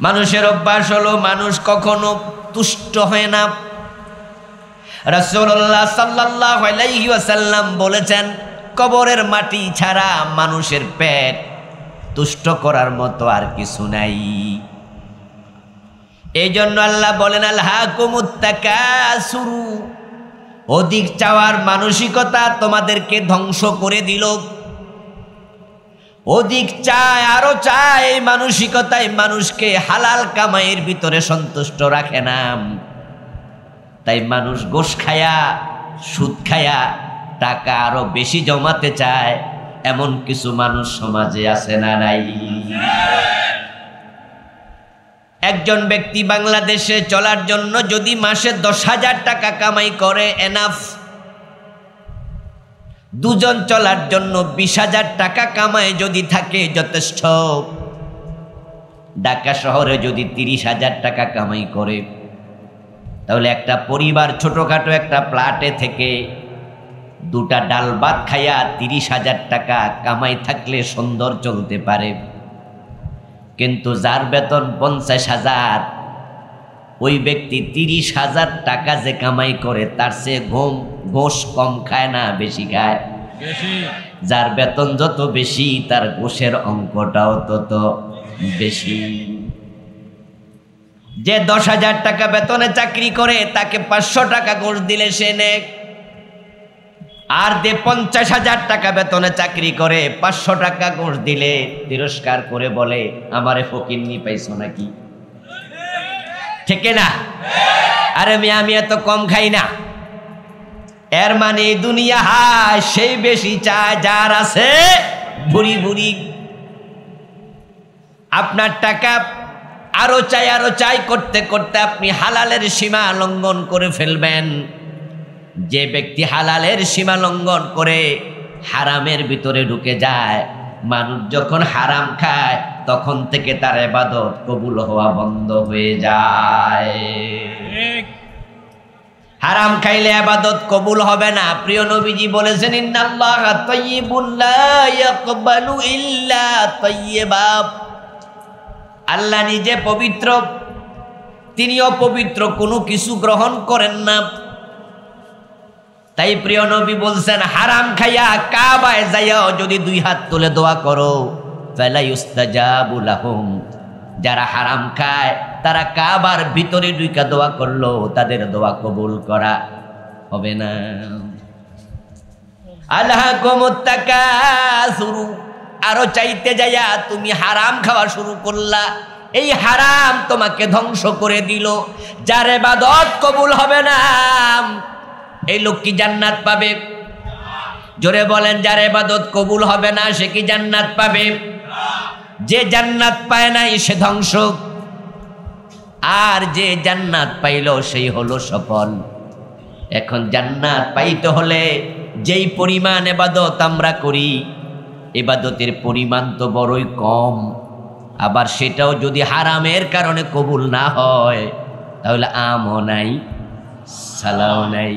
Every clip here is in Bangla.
মানুষের অভ্যাস হলো মানুষ কখনো তুষ্ট হয় না। রাসূলুল্লাহ সাল্লাল্লাহু আলাইহি ওয়াসাল্লাম বলেছেন, কবরের মাটি ছাড়া মানুষের পেট তুষ্ট করার মতো আর কিছু নাই। এই জন্য আল্লাহ বলেন, আলহাকুমুত তাকাসুরু, অধিক চাওয়ার মানসিকতা তোমাদেরকে ধ্বংস করে দিল। অধিক চায়, আরো চায়, এই মানসিকতায় মানুষকে হালাল কামাইয়ের ভিতরে সন্তুষ্ট রাখে না। তাই মানুষ গোশ খায়া, সুদ খায়া টাকা আরো বেশি জমাতে চায়। এমন কিছু মানুষ সমাজে আছে না নাই? একজন ব্যক্তি বাংলাদেশে চলার জন্য যদি মাসে 10,000 টাকা কামাই করে এনাফ। দুজন চলার জন্য 20,000 টাকা কামাই যদি থাকে যথেষ্ট। ঢাকা শহরে যদি 30,000 টাকা কামাই করে, তাহলে একটা পরিবার ছোটখাটো একটা ফ্ল্যাটে থেকে দুটা ডাল ভাত খাইয়া 30,000 টাকা কামাই থাকলে সুন্দর চলতে পারে। কিন্তু যার বেতন 50,000, ওই ব্যক্তি 30,000 টাকা যে কামাই করে তার চেয়ে ঘোষ কম খায় না বেশি খায়? যার বেতন যত বেশি তার ঘোষের অঙ্কটাও তত বেশি। যে 10,000 টাকা বেতনে চাকরি করে তাকে 500 টাকা ঘোষ দিলে সে নেক। আর যে 50,000 টাকা বেতনে চাকরি করে 500 টাকা ঘোষ দিলে তিরস্কার করে বলে, আমারে ফকিন্নি পাইছো নাকি? ঠিক না? আরে আমি এত কম খাই না। এর মানে দুনিয়া হায় সেই বেশি চায় যার আছে ভুরি ভুরি। আপনার টাকা আরো চাই করতে করতে আপনি হালালের সীমা লঙ্ঘন করে ফেলবেন। যে ব্যক্তি হালালের সীমা লঙ্ঘন করে হারামের ভিতরে ঢুকে যায়, মানুষ যখন হারাম খায় তখন থেকে তার ইবাদত কবুল হওয়া বন্ধ হয়ে যায়। হারাম খাইলে ইবাদত কবুল হবে না। প্রিয় নবীজি বলেছেন, ইন্নাল্লাহা তাইয়্যিবুন লা ইয়াকবালু ইল্লা তাইয়্যিবা। আল্লাহ নিজে পবিত্র, তিনি অপবিত্র কোনো কিছু গ্রহণ করেন না। তাই প্রিয় নবী বলছেন, হারাম খাইয়া কাবায় যাইয়াও যদি 2 হাত তুলে দোয়া করো, ফালা ইউস্তাজাবু লাহুম, যারা হারাম খায় তারা কাবার ভিতরে ঢুকে দোয়া করলো তাদের দোয়া কবুল করা হবে না। আলহাকুমুত তাকাসুরু, আরো চাইতে যাইয়া তুমি হারাম খাওয়া শুরু করলা। এই হারাম তোমাকে ধ্বংস করে দিল। যার ইবাদত কবুল হবে না এই লোক কি জান্নাত পাবে? জোরে বলেন, যার ইবাদত কবুল হবে না সে কি জান্নাত পাবে? যে জান্নাত পায় নাই সে ধ্বংস, আর যে জান্নাত পাইল সেই হলো সফল। এখন জান্নাত পাইতে হলে যেই পরিমাণ ইবাদত আমরা করি, ইবাদতের পরিমাণ তো বড়ই কম। আবার সেটাও যদি হারামের কারণে কবুল না হয় তাহলে আমও নাই, সালাও নাই।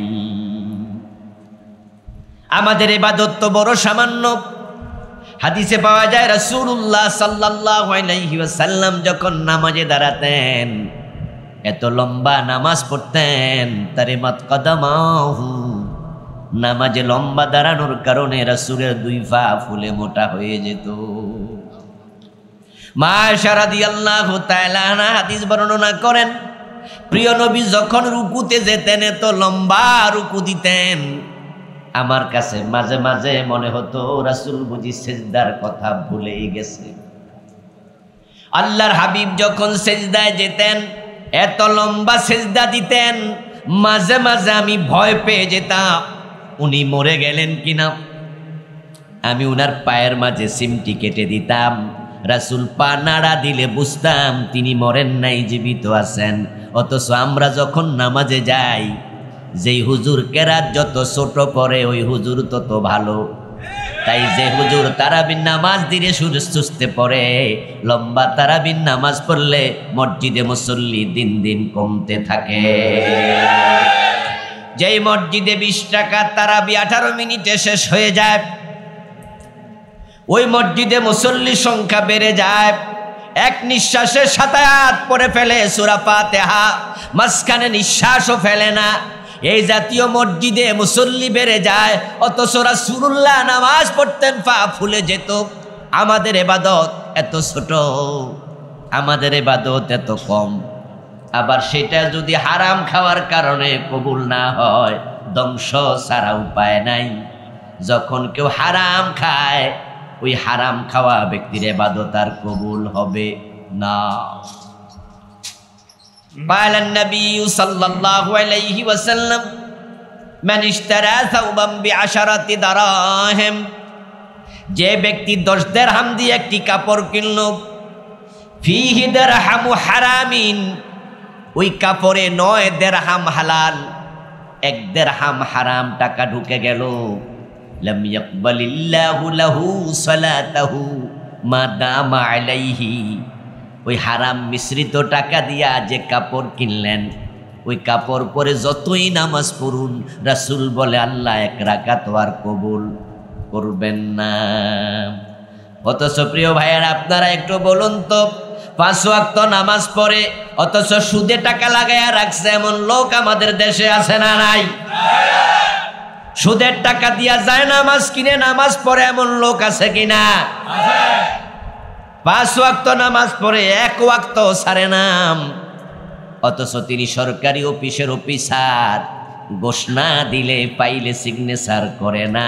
আমাদের ইবাদত তো বড় সামান্য। হাদিসে পাওয়া যায় রাসূলুল্লাহ সাল্লাল্লাহু আলাইহি ওয়াসাল্লাম যখন নামাজে দাঁড়াতেন, এত লম্বা নামাজ পড়তেন, তারিমাত কদমাহু, নামাজে লম্বা দাঁড়ানোর কারণে রাসূলের 2 পা ফুলে মোটা হয়ে যেত। মা আয়েশা রাদিয়াল্লাহু তাআলা আনহা হাদিস বর্ণনা করেন, প্রিয় নবী যখন রুকুতে যেতেন এত লম্বা রুকু দিতেন, আমার কাছে মাঝে মাঝে মনে হতো রাসূল বুঝি সিজদার কথা ভুলেই গেছে। আল্লাহর হাবিব যখন সিজদায় যেতেন এত লম্বা সিজদা দিতেন, মাঝে মাঝে আমি ভয় পেয়ে যেতাম উনি মরে গেলেন কিনা। আমি উনার পায়ের মাঝে সিমটি কেটে দিতাম। রাসূল পা নাড়া দিলে বুঝতাম তিনি মরেন নাই, জীবিত আছেন। অথচ আমরা যখন নামাজে যাই, যেই হুজুর কেরাত যত ছোট পড়ে ওই হুজুর তত ভালো। তাই যে হুজুর তারাবির নামাজ ধীরে সুস্থে পড়ে, লম্বা তারাবির নামাজ পড়লে মসজিদে মুসল্লি দিন দিন কমতে থাকে। যেই মসজিদে 20 টাকা তারাবি 18 মিনিটে শেষ হয়ে যায়, ওই মসজিদে মুসল্লির সংখ্যা বেড়ে যায়। এক নিঃশ্বাসে 7 আয়াত পড়ে ফেলে সূরা ফাতিহা, মাঝখানে নিঃশ্বাসও ফেলে না। এই জাতীয় মসজিদে মুসল্লি বেড়ে যায়, অথচ রাসূলুল্লাহ নামাজ পড়তেন পা ফুলে যেত। আমাদের ইবাদত এত ছোট, আমাদের ইবাদত এত কম। আবার সেটা যদি হারাম খাওয়ার কারণে কবুল না হয়, ধ্বংস ছাড়া উপায় নাই। যখন কেউ হারাম খায়, ওই হারাম খাওয়া ব্যক্তির ইবাদত আর কবুল হবে না। قال النبي صلى الله عليه وسلم من اشترى ثوبا ب10 دراهم, যে ব্যক্তি 10 দিরহাম দিয়ে একটি কাপড় কিনল, ফিহি দিরহামু হারামিন, ওই কাপড়ে 9 দিরহাম হালাল, 1 দিরহাম হারাম টাকা ঢুকে গেল। লাম ইয়াকবালিল্লাহু লাহু সালাতাহু মা দামা আলাইহি, ওই হারাম মিশ্রিত টাকা দিয়া যে কাপড় কিনলেন, ওই কাপড় পরে যতই নামাজ পড়ুন, রাসূল বলে আল্লাহ 1 রাকাত আর কবুল করবেন না। অথচ প্রিয় ভাইয়েরা, আপনারা একটু বলুন তো, 5 ওয়াক্ত নামাজ পড়ে অথচ সুদে টাকা লাগাইয়া রাখছে এমন লোক আমাদের দেশে আছে না নাই? সুদের টাকা দিয়া যায় নামাজ কিনে নামাজ পড়ে এমন লোক আছে কিনা? 5 ওয়াক্ত নামাজ পড়ে 1 ওয়াক্ত ছাড়ে না, অথচ তিনি সরকারি অফিসের অফিসার, ঘোষণা দিলে পাইলে সিগনেচার করে না,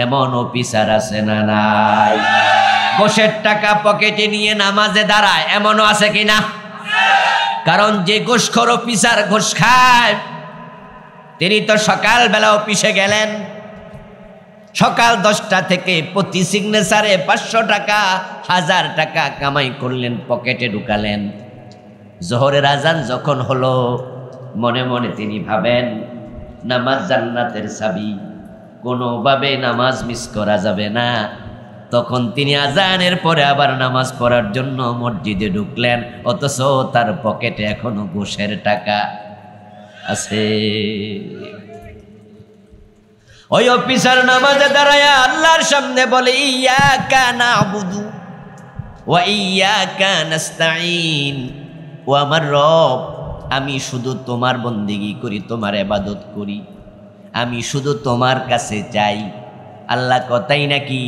এমন অফিসার আছে না নাই? ঘোষের টাকা পকেটে নিয়ে নামাজে দাঁড়ায় এমনও আছে কিনা? কারণ যে ঘুষখোর অফিসার ঘুষ খায়, তিনি তো সকালবেলা অফিসে গেলেন, সকাল 10টা থেকে প্রতি সিগনেচারে 500 টাকা 1000 টাকা কামাই করলেন, পকেটে ঢুকালেন। জোহরের আজান যখন হলো, মনে মনে তিনি ভাবেন নামাজ জান্নাতের চাবি, কোনোভাবে নামাজ মিস করা যাবে না। তখন তিনি আজানের পরে আবার নামাজ পড়ার জন্য মসজিদে ঢুকলেন, অথচ তার পকেটে এখনো ঘুষের টাকা আছে। ওই অফিসার নামাজে দাঁড়ায়া আল্লাহর সামনে বলে, ইয়াকা নাবুদু ওয়া ইয়াকা নাস্তাঈন, ও আমার রব, আমি শুধু তোমার বন্দেগী করি, তোমার ইবাদত করি, আমি শুধু তোমার কাছে চাই। আল্লাহ কথাই নাকি,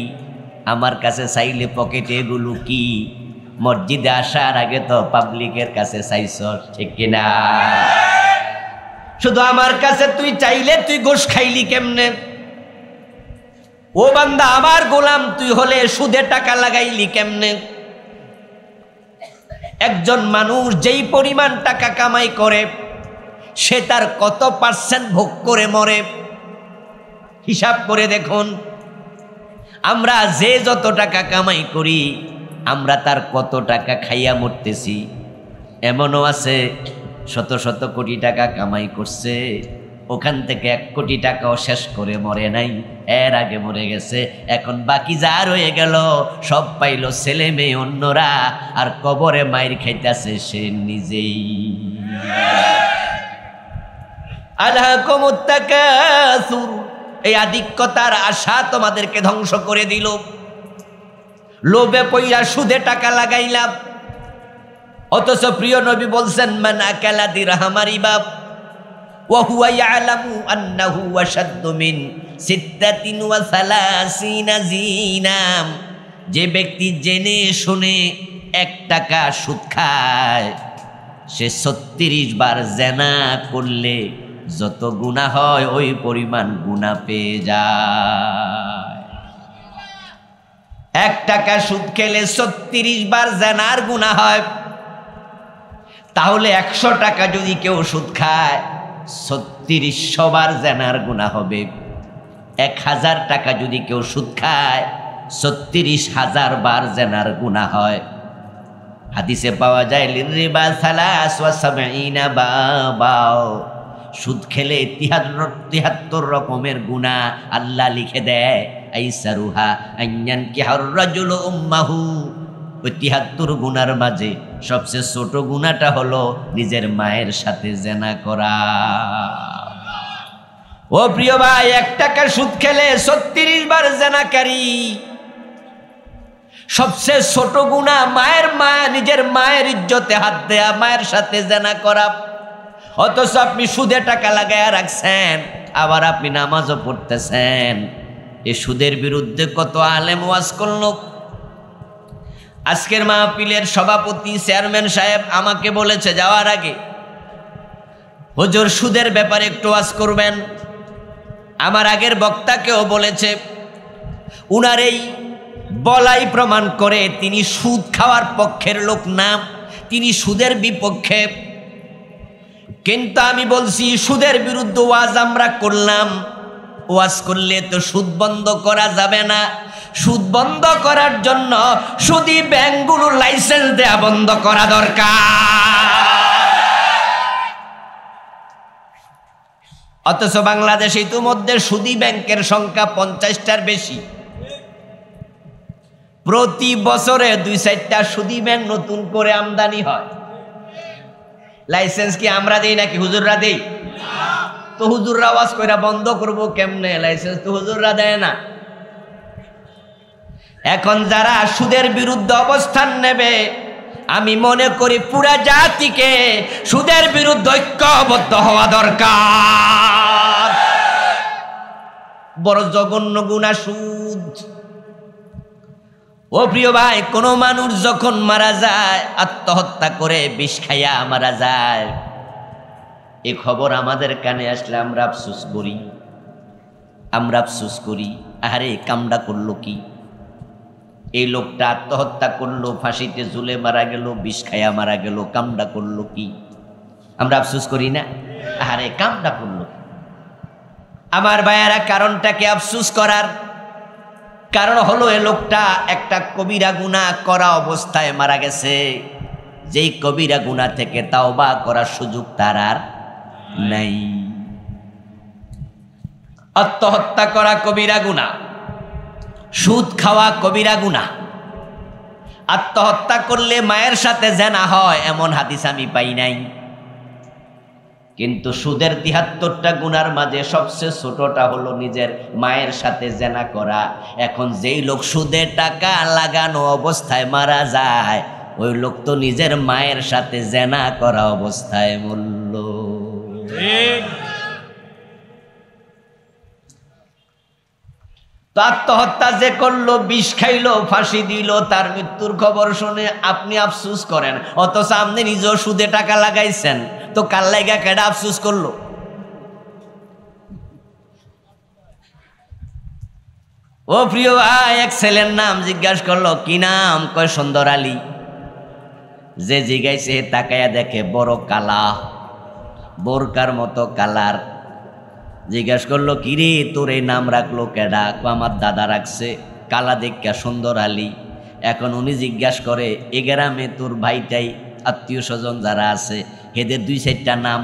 আমার কাছে চাইলে পকেটে এগুলো কি? মসজিদে আসার আগে তো পাবলিকের কাছে চাইছ, ঠিক কিনা? শুধু আমার কাছে তুই চাইলে তুই ঘুষ খাইলি কেমনে? ও বান্দা, আমার গোলাম তুই হলে সুদে টাকা লাগাইলি কেমনে? একজন মানুষ যেই পরিমাণ টাকা কামাই করে, সে তার কত % ভোগ করে মরে? হিসাব করে দেখুন, আমরা যে যত টাকা কামাই করি, আমরা তার কত টাকা খাইয়া মরতেছি। এমনও আছে শত শত কোটি টাকা কামাই করছে, ওখান থেকে 1 কোটি টাকাও শেষ করে মরে নাই, এর আগে মরে গেছে। এখন বাকি যা রয়ে গেল সব পাইল ছেলে মেয়ে অন্যরা, আর কবরে মাইর খাইতেছে সে নিজেই। আলহাকুমুত তাকাসুর, এই আধিক্যতার আশা তোমাদেরকে ধ্বংস করে দিল। লোভে পইরা সুদে টাকা লাগাইলাম, অথচ প্রিয় নবী বলছেন, মান আকালা দিরহামা রিবা ওয়া হুয়া ইয়ালামু আন্নাহু আশাদ্দু মিন 36 জিনাম, যে ব্যক্তি জেনে শুনে 1 টাকা সুদ খায়, সে 36 বার জিনা করলে যত গুনাহ হয় ওই পরিমাণ গুনাহ পেয়ে যায়। 1 টাকা সুদ খেলে 36 বার জিনার গুনাহ হয়, তাহলে 100 টাকা যদি কেউ সুদ খায় 3600 বার জিনার গুনাহ হবে। 1000 টাকা যদি কেউ সুদ খায় 36000 বার জিনার গুনাহ হয়। হাদিসে পাওয়া যায়, লিরিবা 73 বাবা, সুদ খেলে 73 রকমের গুনাহ আল্লাহ লিখে দেয়। আইসারুহা আইয়ান কিহার রাজুল উম্মাহু, ওই 73 গুনার মাঝে সবচেয়ে ছোট গুনাহটা হলো নিজের মায়ের সাথে জিনা করা। ও প্রিয় ভাই, 1 টাকা সুদ খেলে 36 বার জিনাকারী, সবচেয়ে ছোট গুনাহ নিজের মায়ের ইজ্জতে হাত দেয়া, মায়ের সাথে জেনা করা। অথচ আপনি সুদে টাকা লাগায়া রাখছেন, আবার আপনি নামাজও পড়তেছেন। এই সুদের বিরুদ্ধে কত আলেম ওয়াজ করল। আজকের মাহফিলের সভাপতি চেয়ারম্যান সাহেব আমাকে বলেছে যাওয়ার আগে, হুজুর সুদের ব্যাপারে একটু ওয়াজ করবেন। আমার আগের বক্তাকেও বলেছে, উনার এই বলাই প্রমাণ করে তিনি সুদ খাওয়ার পক্ষের লোক না, তিনি সুদের বিপক্ষে। কিন্তু আমি বলছি সুদের বিরুদ্ধে ওয়াজ আমরা করলাম, ওয়াজ করলে তো সুদ বন্ধ করা যাবে না। সুদ বন্ধ করার জন্য সুদী ব্যাংকগুলোর লাইসেন্স দেয়া বন্ধ করা দরকার। অথচ বাংলাদেশে ইতিমধ্যে সুদী ব্যাংকের সংখ্যা 50টার বেশি। প্রতি বছরে 2-4টা সুদী ব্যাংক নতুন করে আমদানি হয়। লাইসেন্স কি আমরা দেই নাকি হুজুররা দেই? তো হুজুররা ওয়াজ কইরা বন্ধ করব কেমনে? লাইসেন্স তো হুজুররা দেয় না। এখন যারা সুদের বিরুদ্ধে অবস্থান নেবে, আমি মনে করি পুরা জাতিকে সুদের বিরুদ্ধে ঐক্যবদ্ধ হওয়া দরকার। বড় জঘন্য গুনাহ সুদ। ও প্রিয় ভাই, কোন মানুষ যখন মারা যায়, আত্মহত্যা করে বিষ খাইয়া মারা যায়, এই খবর আমাদের কানে আসলে আমরা আফসোস করি। আরে কামডা করলো কি? এই লোকটা আত্মহত্যা করলো, ফাঁসিতে ঝুলে মারা গেল, বিষ খাইয়া মারা গেল, কামডা করলো কি? আমরা আফসোস করি না? আরে কামডা করলো। আমার ভাইয়ারা, কারণটাকে আফসোস করার কারণ হলো এ লোকটা একটা কবিরা গুনাহ করা অবস্থায় মারা গেছে। যেই কবিরা গুনাহ থেকে তাওবা করার সুযোগ তার আর নাই। আত্মহত্যা করা কবিরা গুনাহ, সুদ খাওয়া কবিরা গুনাহ। আত্মহত্যা করলে মায়ের সাথে জেনা হয় এমন হাদিস আমি পাই নাই। কিন্তু সুদের 73টা গুনার মাঝে সবচেয়ে ছোটটা হলো নিজের মায়ের সাথে জেনা করা। এখন যেই লোক সুদে টাকা লাগানো অবস্থায় মারা যায়, ওই লোক তো নিজের মায়ের সাথে জেনা করা অবস্থায় মরল। তো আত্মহত্যা যে করলো, বিষ খাইলো, ফাঁসি দিল, তার মৃত্যুর খবর শুনে আপনি আফসোস করেন, অথচ আপনি নিজেও সুদে টাকা লাগাইছেন। তো কার লাইগা কেডা আফসোস করলো? ও প্রিয় ভাই, এক ছেলের নাম জিজ্ঞাসা করলো, কি নাম? কয় সুন্দর আলী। যে জিজ্ঞাসে তাকায়া দেখে বড় কালা, বোরকার মতো কালার। জিজ্ঞাসা করলো, কিরে তোর এই নাম রাখলো কেডা? আমার দাদা রাখছে, কালা দেখা সুন্দর আলী। এখন উনি জিজ্ঞাসা করে, এ গ্রামে তোর ভাইটাই আত্মীয় স্বজন যারা আছে এদের 2-4টা নাম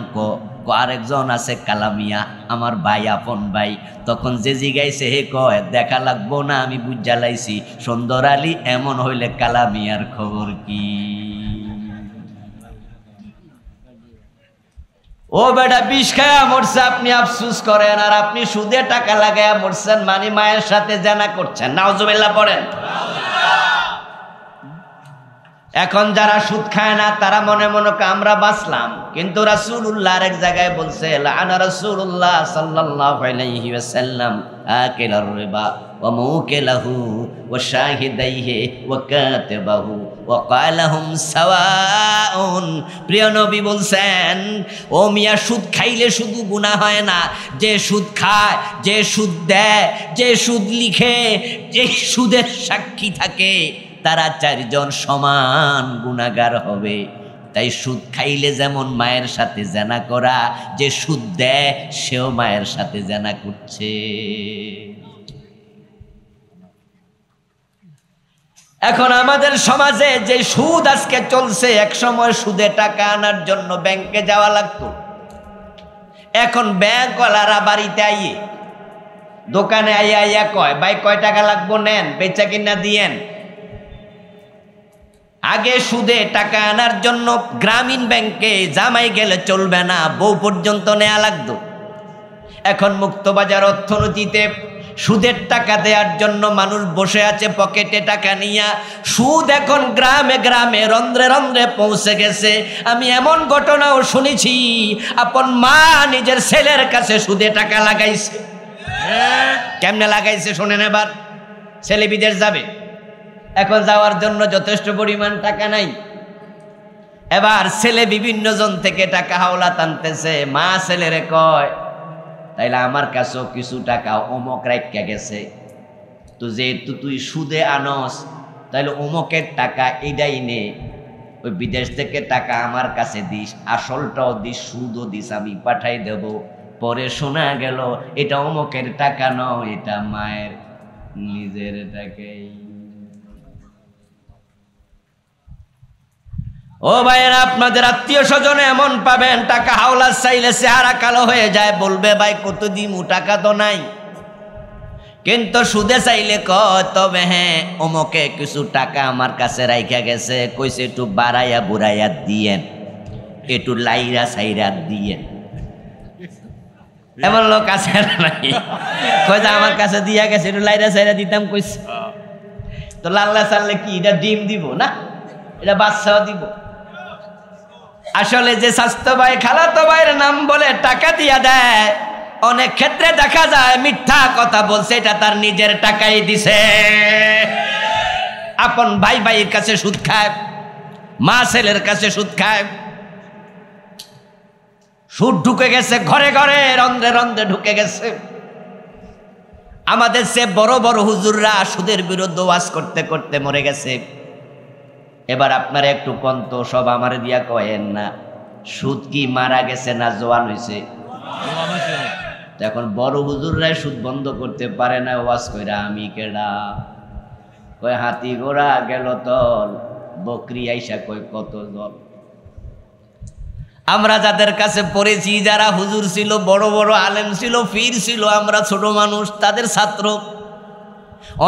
আরেকজন আছে কালামিয়া, আমার ভাই, আপন ভাই। তখন যে জিগাইছে হে কয়, দেখা লাগবো না, আমি বুঝা লাইছি সুন্দর আলী। এমন হইলে কালামিয়ার খবর কি? ও বেটা, বিষ খায়া মরছে, আপনি আফসোস করেন, আর আপনি সুদে টাকা লাগায়া মরছেন, মানে মায়ের সাথে জানা করছেন। নাউজুবিল্লাহ পড়েন। এখন যারা সুদ খায় না তারা মনে মনে আমরা বাঁচলাম, কিন্তু রাসূলুল্লাহ আরেক জায়গায় বলছে, লাআনা রাসূলুল্লাহ সাল্লাল্লাহু আলাইহি ওয়াসাল্লাম আকিলার রিবা ওয়া মুকিলাহু ওয়া শাহিদাইহি ওয়া কাতিবাহু ওয়া ক্বালাহুম সাওয়াউন। প্রিয় নবী বলছেন, ও মিয়া, সুদ খাইলে শুধু গুনাহ হয় না, যে সুদ খায়, যে সুদ দেয়, যে সুদ লিখে, যে সুদের সাক্ষী থাকে, তারা 4 জন সমান গুনাহগার হবে। তাই সুদ খাইলে যেমন মায়ের সাথে জেনা করা, যে সুদ দেয় সেও মায়ের সাথে জেনা করছে। এখন আমাদের সমাজে যে সুদ আজকে চলছে, এক সময় সুদে টাকা আনার জন্য ব্যাংকে যাওয়া লাগতো। এখন ব্যাংকওয়ালারা বাড়িতে আইয়ে, দোকানে আইয়া কয়, ভাই কয় টাকা লাগবো, নেন, বেচা কিনা দিয়েন। আগে সুদে টাকা আনার জন্য গ্রামীণ ব্যাংকে জামাই গেলে চলবে না, বউ পর্যন্ত নেওয়া লাগতো। এখন মুক্তবাজার অর্থনীতিতে সুদের টাকা দেওয়ার জন্য মানুষ বসে আছে পকেটে টাকা নিয়া। সুদ এখন গ্রামে গ্রামে রন্ধ্রে রন্ধ্রে পৌঁছে গেছে। আমি এমন ঘটনাও শুনেছি, আপন মা নিজের ছেলের কাছে সুদে টাকা লাগাইছে। কেমনে লাগাইছে শোনেন এবার। ছেলে বিদেশ যাবে, এখন যাওয়ার জন্য যথেষ্ট পরিমাণ টাকা নাই। এবার ছেলে বিভিন্ন জন থেকে টাকা হাওলাত আনতেছে। মা ছেলেরে কয়, তাইলে আমার কাছেও কিছু টাকা অমক রাইখা গেছে, তো যেহেতু তুই সুদে আনস তাইলে অমকের টাকা এটাই নে, ওই বিদেশ থেকে টাকা আমার কাছে দিস, আসলটাও দিস, সুদও দিস, আমি পাঠাই দেব। পরে শোনা গেল এটা অমকের টাকা নয়, এটা মায়ের নিজের টাকাই। ও ভাইয়েরা, আপনাদের আত্মীয় স্বজনে এমন পাবেন টাকা হাওলাত চাইলে চেহারা কালো হয়ে যায়, বলবে ভাই কত দিমু, টাকা তো নাই। কিন্তু সুদে চাইলে কয়, তবে হ্যাঁ অমকে কিছু টাকা আমার কাছে রাইখা গেছে, কইছে একটু বাড়াইয়া বুড়াইয়া দিয়েন, একটু লাইরা সাইরা দিয়েন। এমন লোক আছে নাই? কইছে আমার কাছে দিয়া গেছে, একটু লাইরা সাইরা দিতাম কইছে। তো লাল্লা চাললে কি এটা ডিম দিব না, এটা বাচ্চাও দিব। আসলে যে স্বাস্থ্য ভাই খালাতো ভাইয়ের নাম বলে টাকা দিয়া দেয়, অনেক ক্ষেত্রে দেখা যায় মিথ্যা কথা বলছে, এটা তার নিজের টাকাই দিছে। আপন ভাই ভাইয়ের কাছে সুদ খায়, মা ছেলের কাছে সুদ খায়। সুদ ঢুকে গেছে ঘরে ঘরে, রন্ধ্রে রন্ধ্রে ঢুকে গেছে। আমাদের সে বড় বড় হুজুররা সুদের বিরুদ্ধে ওয়াজ করতে করতে মরে গেছে। এবার আপনারা একটু কন্ত, সব আমার দিয়া কয়েন না, সুদ কি মারা গেছে না জোয়ান হয়েছে? এখন বড় হুজুররাই সুদ বন্ধ করতে পারে না, ওয়াজ কইরা আমি কেডা? কয় হাতি ঘোড়া গেল তল, বকরি আইসা কই কত জল। আমরা যাদের কাছে পড়েছি, যারা হুজুর ছিল, বড় বড় আলেম ছিল, পীর ছিল, আমরা ছোট মানুষ, তাদের ছাত্র,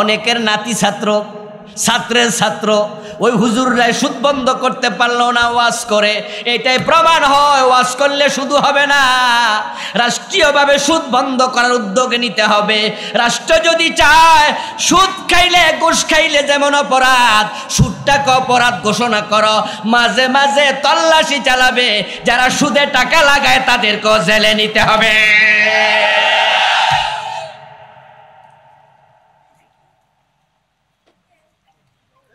অনেকের নাতি ছাত্র, ছাত্রের ছাত্র, ওই হুজুররাই সুদ বন্ধ করতে পারলো না, ওয়াজ করে। এটাই প্রমাণ হয় ওয়াজ করলে শুধু হবে না, রাষ্ট্রীয়ভাবে সুদ বন্ধ করার উদ্যোগ নিতে হবে। রাষ্ট্র যদি চায় সুদ খাইলে ঘুষ খাইলে যেমন অপরাধ, সুদটাকে অপরাধ ঘোষণা করো, মাঝে মাঝে তল্লাশি চালাবে, যারা সুদে টাকা লাগায় তাদেরকেও জেলে নিতে হবে।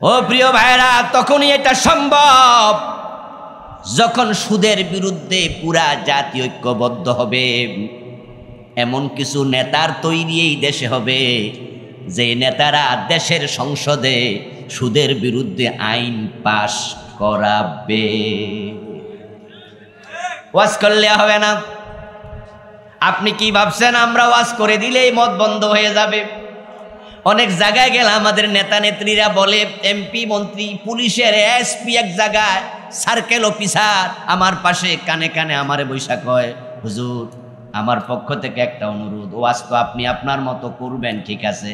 ও প্রিয় ভাইরা, তখনই এটা সম্ভব যখন সুদের বিরুদ্ধে পুরা জাতি ঐক্যবদ্ধ হবে। এমন কিছু নেতার তৈরি এই দেশে হবে, যে নেতারা দেশের সংসদে সুদের বিরুদ্ধে আইন পাশ করাবে। ওয়াজ করলে হবে না। আপনি কি ভাবছেন আমরা ওয়াজ করে দিলেই মদ বন্ধ হয়ে যাবে? অনেক জায়গায় গেলে আমাদের নেতা নেত্রীরা বলে, এমপি মন্ত্রী পুলিশের এসপি এক জায়গায় সার্কেল অফিসার আমার পাশে কানে কানে আমারে বৈশাখ হয়, হুজুর আমার পক্ষ থেকে একটা অনুরোধ, ওয়াজ তো আপনি আপনার মতো করবেন ঠিক আছে,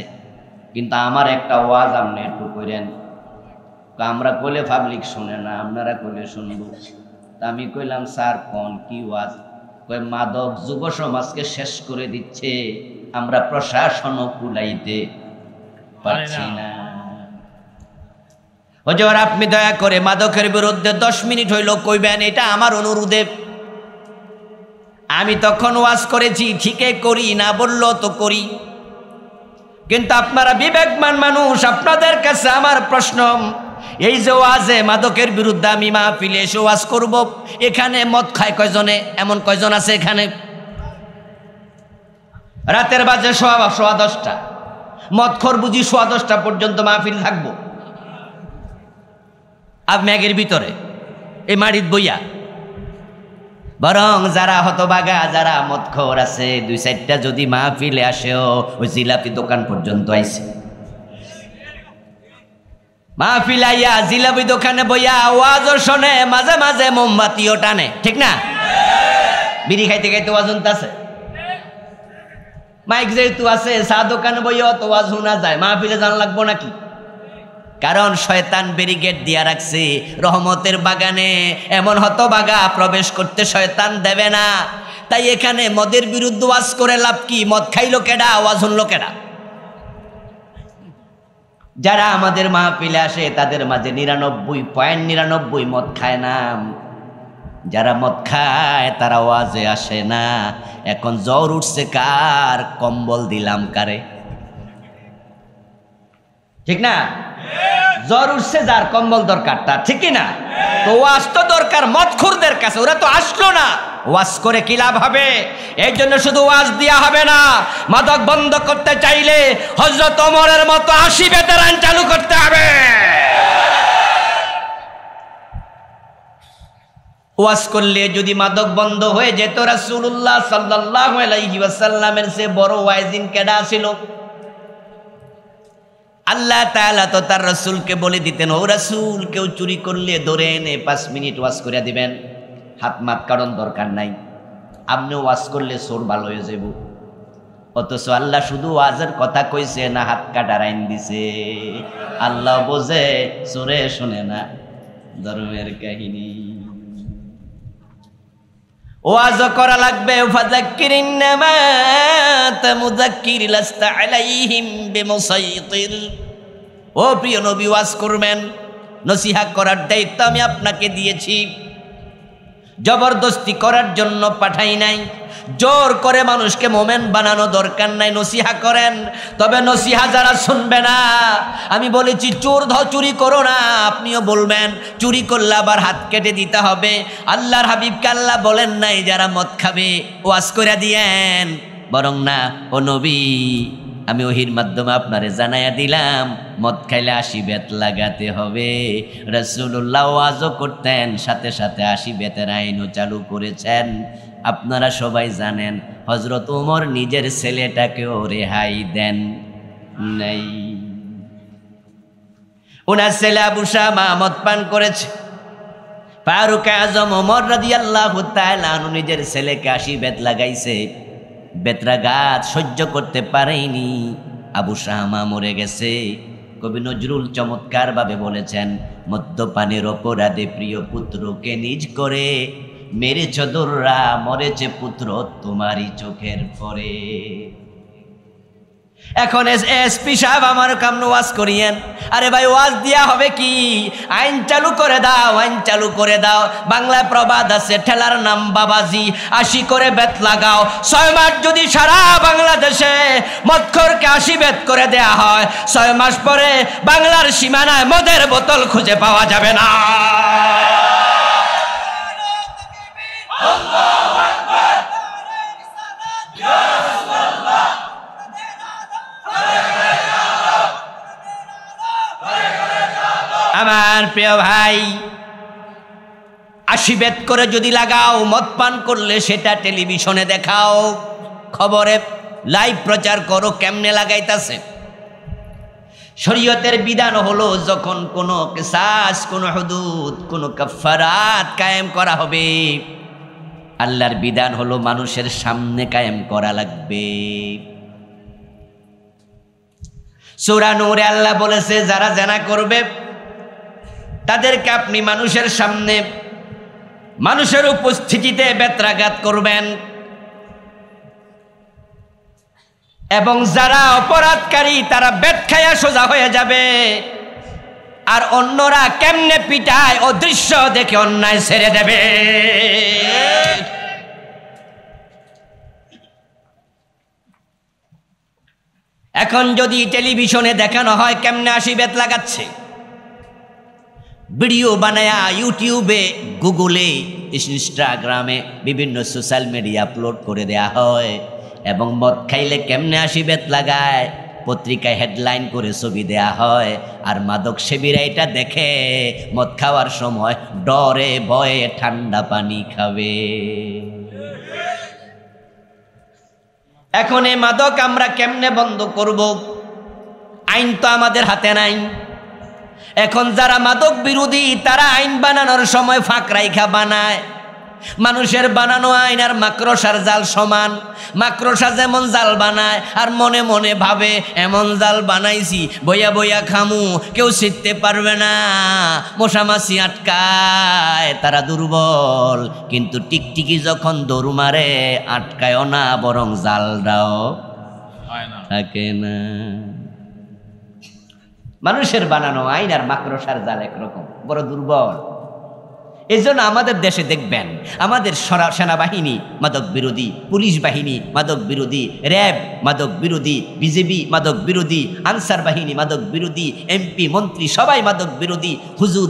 কিন্তু আমার একটা ওয়াজ আপনি একটু করেন। আমরা কইলে পাবলিক শুনে না, আপনারা কইলে শুনবো। তা আমি কইলাম স্যার কোন কি ওয়াজ? কই মাদক যুব সমাজকে শেষ করে দিচ্ছে, আমরা প্রশাসনও কুলাইতে পারছি না। হুজুর আপনি দয়া করে মাদকের বিরুদ্ধে 10 মিনিট হইল কইবেন, এটা আমার অনুরোধে। আমি তখন ওয়াজ করেছি, ঠিকই করি, না বললো তো করি। কিন্তু আপনারা বিবেকমান মানুষ, আপনাদের কাছে আমার প্রশ্ন, এই যে ওয়াজে মাদকের বিরুদ্ধে আমি মাহফিলে এসে ওয়াজ করব, এখানে মদ খায় কয়জনে? এমন কয়জন আছে এখানে? রাতের বাজে 10:15, মদখোর বুঝি 10:15 পর্যন্ত মাহফিল থাকবো? আর ম্যাগের ভিতরে এই মাড়িত বইয়া, বরং যারা হতবাগা, যারা মদখোর আছে 2-4টা যদি মাহফিলে আসেও, ওই জিলাপি দোকান পর্যন্ত আইছে। মাহফিল আইয়া জিলাপি দোকানে বইয়া ওয়াজও শোনে, মাঝে মাঝে মোমবাতিও টানে, ঠিক না? বিড়ি খাইতে খাইতে ওয়াজ শুনতাছে। মাইক যেহেতু আছে, চা দোকানে বইয়া তো ওয়াজ শোনা যায়, মাহফিলে জানা লাগবো নাকি? কারণ শয়তান ব্যারিকেড দিয়া রাখছে, রহমতের বাগানে এমন হতবাগা প্রবেশ করতে শয়তান দেবে না। তাই এখানে মদের বিরুদ্ধে ওয়াজ করে লাভ কি? মদ খাইলো কেডা, ওয়াজ শুনলো কেডা? যারা আমাদের মাহফিলে আসে তাদের মাঝে 99.99 মদ খায় না। যারা মদ খায় তারা ওয়াজে আসে না। এখন জ্বর উঠছে কার, কম্বল দিলাম কারে? ঠিক না? জ্বর উঠছে যার, কম্বল দরকার তার, ঠিক না? তো ওয়াজ তো দরকার মদখোরদের কাছে, ওরা তো আসলো না, ওয়াজ করে কি লাভ হবে? এই জন্য শুধু ওয়াজ দেয়া হবে না, মাদক বন্ধ করতে চাইলে হযরত ওমরের মতো 80 বেতেরান চালু করতে হবে। ওয়াজ করলে যদি মাদক বন্ধ হয়ে যেত, রাসূলুল্লাহ সাল্লাল্লাহু আলাইহি ওয়াসাল্লামের সে বড় ওয়াইজিন কেডা ছিল? আল্লাহ তাআলা তো তার রাসূলকে বলে দিতেন, ও রাসূল, কেউ চুরি করলে ধরে এনে 5 মিনিট ওয়াজ করে দিবেন, হাত মাত কারণ দরকার নাই, আপনি ওয়াজ করলে চোর ভালো হয়ে যাব। অথচ আল্লাহ শুধু ওয়াজের কথা কইছে না, হাত কাটার আইন দিছে। আল্লাহ বোঝে, চোরে শুনে না। ধর্মের কাহিনী ওয়াজ করা লাগবে। ফাযাক্কির ইন্নামা আনতা মুযাক্কির লাস্তা আলাইহিম বিমুসাইতির। ও প্রিয় নবী, ওয়াজ করবেন, নসিহত করার দায়িত্ব আমি আপনাকে দিয়েছি, জবরদস্তি করার জন্য পাঠাই নাই। জোর করে মানুষকে মোমেন বানানো দরকার নাই, নসিহা করেন। তবে নসিহা যারা শুনবে না, আমি বলেছি চুরি করো না, আপনিও বলবেন চুরি করলে আবার হাত কেটে দিতে হবে। আল্লাহর হাবিবকে আল্লাহ বলেন নাই যারা মদ খাবে ওয়াজ করে দিয়েন, বরং না, ও নবী, আমি ওহির মাধ্যমে আপনারে জানাইয়া দিলাম মদ খাইলে 80 বেত লাগাতে হবে। রাসূলুল্লাহ ওয়াজও করতেন, সাথে সাথে 80 বেতের আইনও চালু করেছেন। আপনারা সবাই জানেন হযরত ওমর নিজের ছেলেটাকেও রেহাই দেন নাই। ওনার ছেলে আবু শামা মদ পান করেছে। ফারুক আজম ওমর রাদিয়াল্লাহু তাআলা আনহু নিজের ছেলেকে 80 বেত লাগাইছে। বেত্রাঘাত সহ্য করতে পারেনি, আবু শামা মরে গেছে। কবি নজরুল চমৎকার ভাবে বলেছেন, মদ্যপানের অপরাধে প্রিয় পুত্রকে নিজ করে মেরেছ দোররা, মরেছে পুত্র তোমারই চোখের পরে। এখন এসপি সাহেব আমার কামনে ওয়াজ করিয়েন। আরে ভাই, ওয়াজ দিয়া হবে কি? আইন চালু করে দাও, আইন চালু করে দাও। বাংলায় প্রবাদ আছে, ঠেলার নাম বাবাজি, 80 করে বেত লাগাও। 6 মাস যদি সারা বাংলাদেশে মদখোরকে 80 বেত করে দেয়া হয়, 6 মাস পরে বাংলার সীমানায় মদের বোতল খুঁজে পাওয়া যাবে না। আমার প্রিয় ভাই, 80 বেত করে যদি লাগাও, মদ পান করলে সেটা টেলিভিশনে দেখাও, খবরে লাইভ প্রচার করো কেমনে লাগাইতাছে। শরীয়তের বিধান হলো যখন কোনো কিসাস, কোনো হুদুদ, কোনো কাফারাত কায়েম করা হবে, আল্লাহর বিধান হলো মানুষের সামনে কায়েম করা লাগবে। সূরা নূরে আল্লাহ বলেছে, যারা জিনা করবে তাদেরকে আপনি মানুষের সামনে, মানুষের উপস্থিতিতে বেত্রাঘাত করবেন। এবং যারা অপরাধকারী তারা বেত খায়া সোজা হয়ে যাবে। আর অন্যরা কেমনে পিটায় ও দৃশ্য দেখে অন্যায় ছেড়ে দেবে। এখন যদি টেলিভিশনে দেখানো হয় কেমনে 80 বেত লাগাচ্ছে, ভিডিও বানায়া ইউটিউবে, গুগলে, ইনস্টাগ্রামে, বিভিন্ন সোশ্যাল মিডিয়া আপলোড করে দেয়া হয়, এবং মদ খাইলে কেমনে 80 বেত লাগায় পত্রিকায় হেডলাইন করে ছবি দেয়া হয়। আর মাদক সেবীরা এটা দেখে মদ খাওয়ার সময় ডরে ভয়ে ঠান্ডা পানি খাবে। এখন এই মাদক আমরা কেমনে বন্ধ করব? আইন তো আমাদের হাতে নাই। এখন যারা মাদক বিরোধী তারা আইন বানানোর সময় ফাঁক রাইখা বানায়। মানুষের বানানো আইন আর মাকড়সার জাল সমান। মাকড়সা যেমন জাল বানায় আর মনে মনে ভাবে এমন জাল বানাইছি বইয়া বইয়া খামু, কেউ শিখতে পারবে না, মশামাছি আটকায়, তারা দুর্বল। কিন্তু টিকটিকি যখন দৌড় মারে আটকায়ও না, বরং জালটাও থাকে না। মানুষের বানানো আইন আর মাকড়সার জাল একরকম, বড় দুর্বল। এই জন্য আমাদের দেশে দেখবেন আমাদের সেনাবাহিনী মাদক বিরোধী, পুলিশ বাহিনী মাদক বিরোধী, র্যাব মাদক বিরোধী, বিজেপি মাদক বিরোধী, আনসার বাহিনী মাদক বিরোধী, এমপি মন্ত্রী সবাই মাদক বিরোধী, হুজুর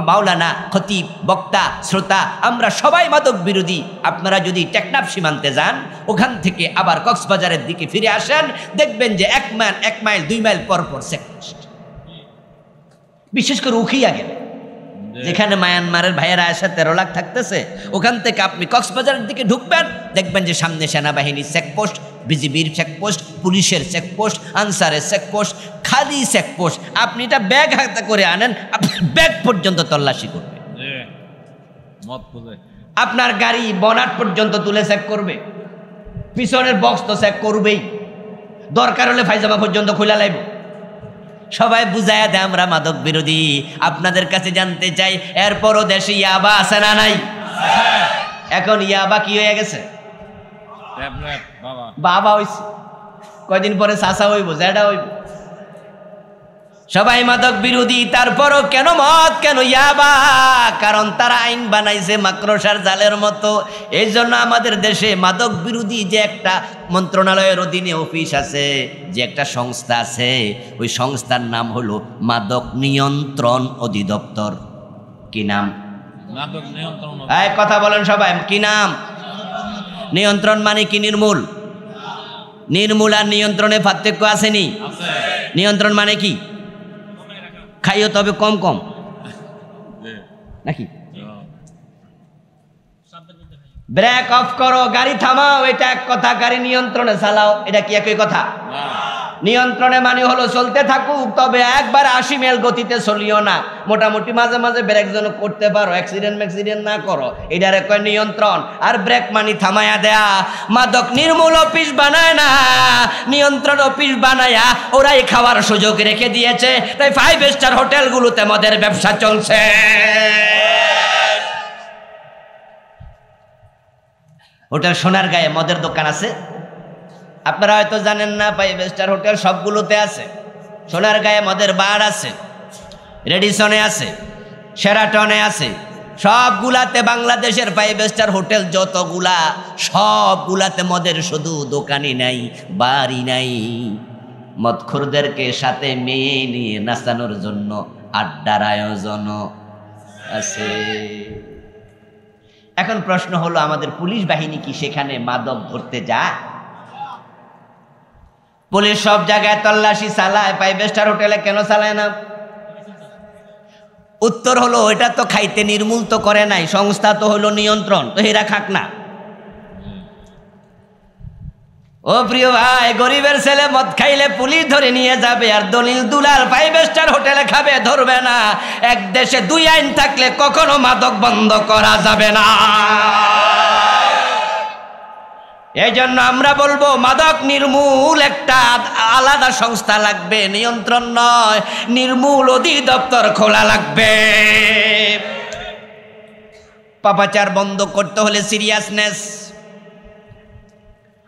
মাওলানা খতিব বক্তা শ্রোতা আমরা সবাই মাদক বিরোধী। আপনারা যদি টেকনাফ সীমান্তে যান, ওখান থেকে আবার কক্সবাজারের দিকে ফিরে আসেন, দেখবেন যে 1 মাইল 2 মাইল পর পর চেকপোস্ট। বিশেষ করে উখিয়া গেলে, যেখানে মায়ানমারের ভাইয়েরা এসে 13 লাখ থাকতেছে, ওখান থেকে আপনি কক্সবাজারের দিকে ঢুকবেন, দেখবেন যে সামনে সেনাবাহিনীর চেকপোস্ট, বিজিবির চেকপোস্ট, পুলিশের চেকপোস্ট, আনসারের চেকপোস্ট, খালি চেকপোস্ট। আপনি এটা ব্যাগ হাতে করে আনেন, ব্যাগ পর্যন্ত তল্লাশি করবে, আপনার গাড়ি বনাট পর্যন্ত তুলে চেক করবে, পিছনের বক্স তো চেক করবেই, দরকার হলে ফাইজামা পর্যন্ত খুলে লাইব। সবাই বুঝাইয়া দেয় আমরা মাদক বিরোধী। আপনাদের কাছে জানতে চাই, এরপরও দেশে ইয়াবা আছে না নাই? এখন ইয়াবা কি হয়ে গেছে? বাবা হইছে, কয়দিন পরে চাচা হইব, জ্যাঠা হইব। সবাই মাদক বিরোধী, তারপরও কেন মদ, কেন ইয়াবা? কারণ তারা আইন বানাইছে মাকড়সার জালের মতো। এই জন্য আমাদের দেশে মাদক বিরোধী যে একটা মন্ত্রণালয়ের অধীনে অফিস আছে, যে একটা সংস্থা আছে, ওই সংস্থার নাম হলো মাদক নিয়ন্ত্রণ অধিদপ্তর। কি নাম? মাদক নিয়ন্ত্রণ। এই কথা বলেন সবাই, কি নাম? নিয়ন্ত্রণ মানে কি? নির্মূল। নির্মূল আর নিয়ন্ত্রণে পার্থক্য আসেনি? নিয়ন্ত্রণ মানে কি? খাইও তবে কম কম নাকি? ব্রেক অফ করো, গাড়ি থামাও, এটা এক কথা। গাড়ি নিয়ন্ত্রণে চালাও, এটা কি একই কথা? নিয়ন্ত্রণে মানে হলো চলতে থাকুক, তবে একবার 80 মাইল গতিতে চলিও না, মোটামুটি মাঝে মাঝে ব্রেক যেন করতে পারো, অ্যাক্সিডেন্ট না করো, এটারে কয় নিয়ন্ত্রণ। আর ব্রেক মানে থামায়া দেয়া। মাদক নির্মূল অফিস বানায় না, নিয়ন্ত্রণ অফিস বানায়া ওরাই খাওয়ার সুযোগ রেখে দিয়েছে। তাই 5 স্টার হোটেলগুলোতে মদের ব্যবসা চলছে। হোটেল সোনারগাঁয়ে মদের দোকান আছে, আপনারা হয়তো জানেন না। 5 স্টার হোটেল সবগুলোতে আছে। সোনারগাঁয়ে মদের বার আছে, রেডিসনে আছে, শেরাটনে আছে, সবগুলাতে। বাংলাদেশের 5 স্টার হোটেল যতগুলা, সবগুলাতে মদের শুধু দোকানই নাই, বারই নাই, মদখোরদেরকে সাথে মেয়ে নিয়ে নাচানোর জন্য আড্ডার আয়োজনও আছে। এখন প্রশ্ন হলো, আমাদের পুলিশ বাহিনী কি সেখানে মাদক ধরতে যায়? পুলিশ সব জায়গায় তল্লাশি চালায়, 5 স্টার হোটেলে কেন চালায় না? উত্তর হলো, ওইটা তো খাইতে নির্মূল তো করে নাই, সংস্থা তো হলো নিয়ন্ত্রণ, তো এরা খাক না। ও প্রিয় ভাই, গরিবের ছেলে মদ খাইলে পুলিশ ধরে নিয়ে যাবে, আর দলিল দুলাল 5 স্টার হোটেলে খাবে, ধরবে না। এক দেশে 2 আইন থাকলে কখনো মাদক বন্ধ করা যাবে না। এই জন্য আমরা বলবো, মাদক নির্মূল একটা আলাদা সংস্থা লাগবে, নিয়ন্ত্রণ নয়, নির্মূল অধিদপ্তর খোলা লাগবে। পাপাচার বন্ধ করতে হলে সিরিয়াসনেস,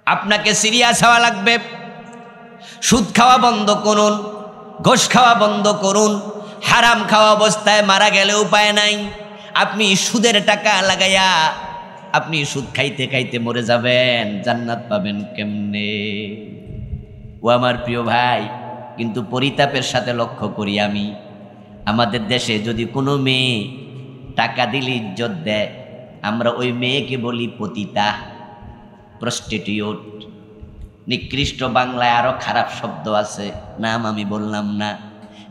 আপনাকে সিরিয়াস হওয়া লাগবে। সুদ খাওয়া বন্ধ করুন, ঘুষ খাওয়া বন্ধ করুন। হারাম খাওয়া অবস্থায় মারা গেলে উপায় নাই। আপনি সুদের টাকা লাগাইয়া আপনি সুদ খাইতে খাইতে মরে যাবেন, জান্নাত পাবেন কেমনে? ও আমার প্রিয় ভাই, কিন্তু পরিতাপের সাথে লক্ষ্য করি আমি, আমাদের দেশে যদি কোনো মেয়ে টাকা দিলে ইজ্জত দেয়, আমরা ওই মেয়েকে বলি পতিতা, প্রস্টিটিউট। নিকৃষ্ট বাংলায় আরো খারাপ শব্দ আছে, নাম আমি বললাম না।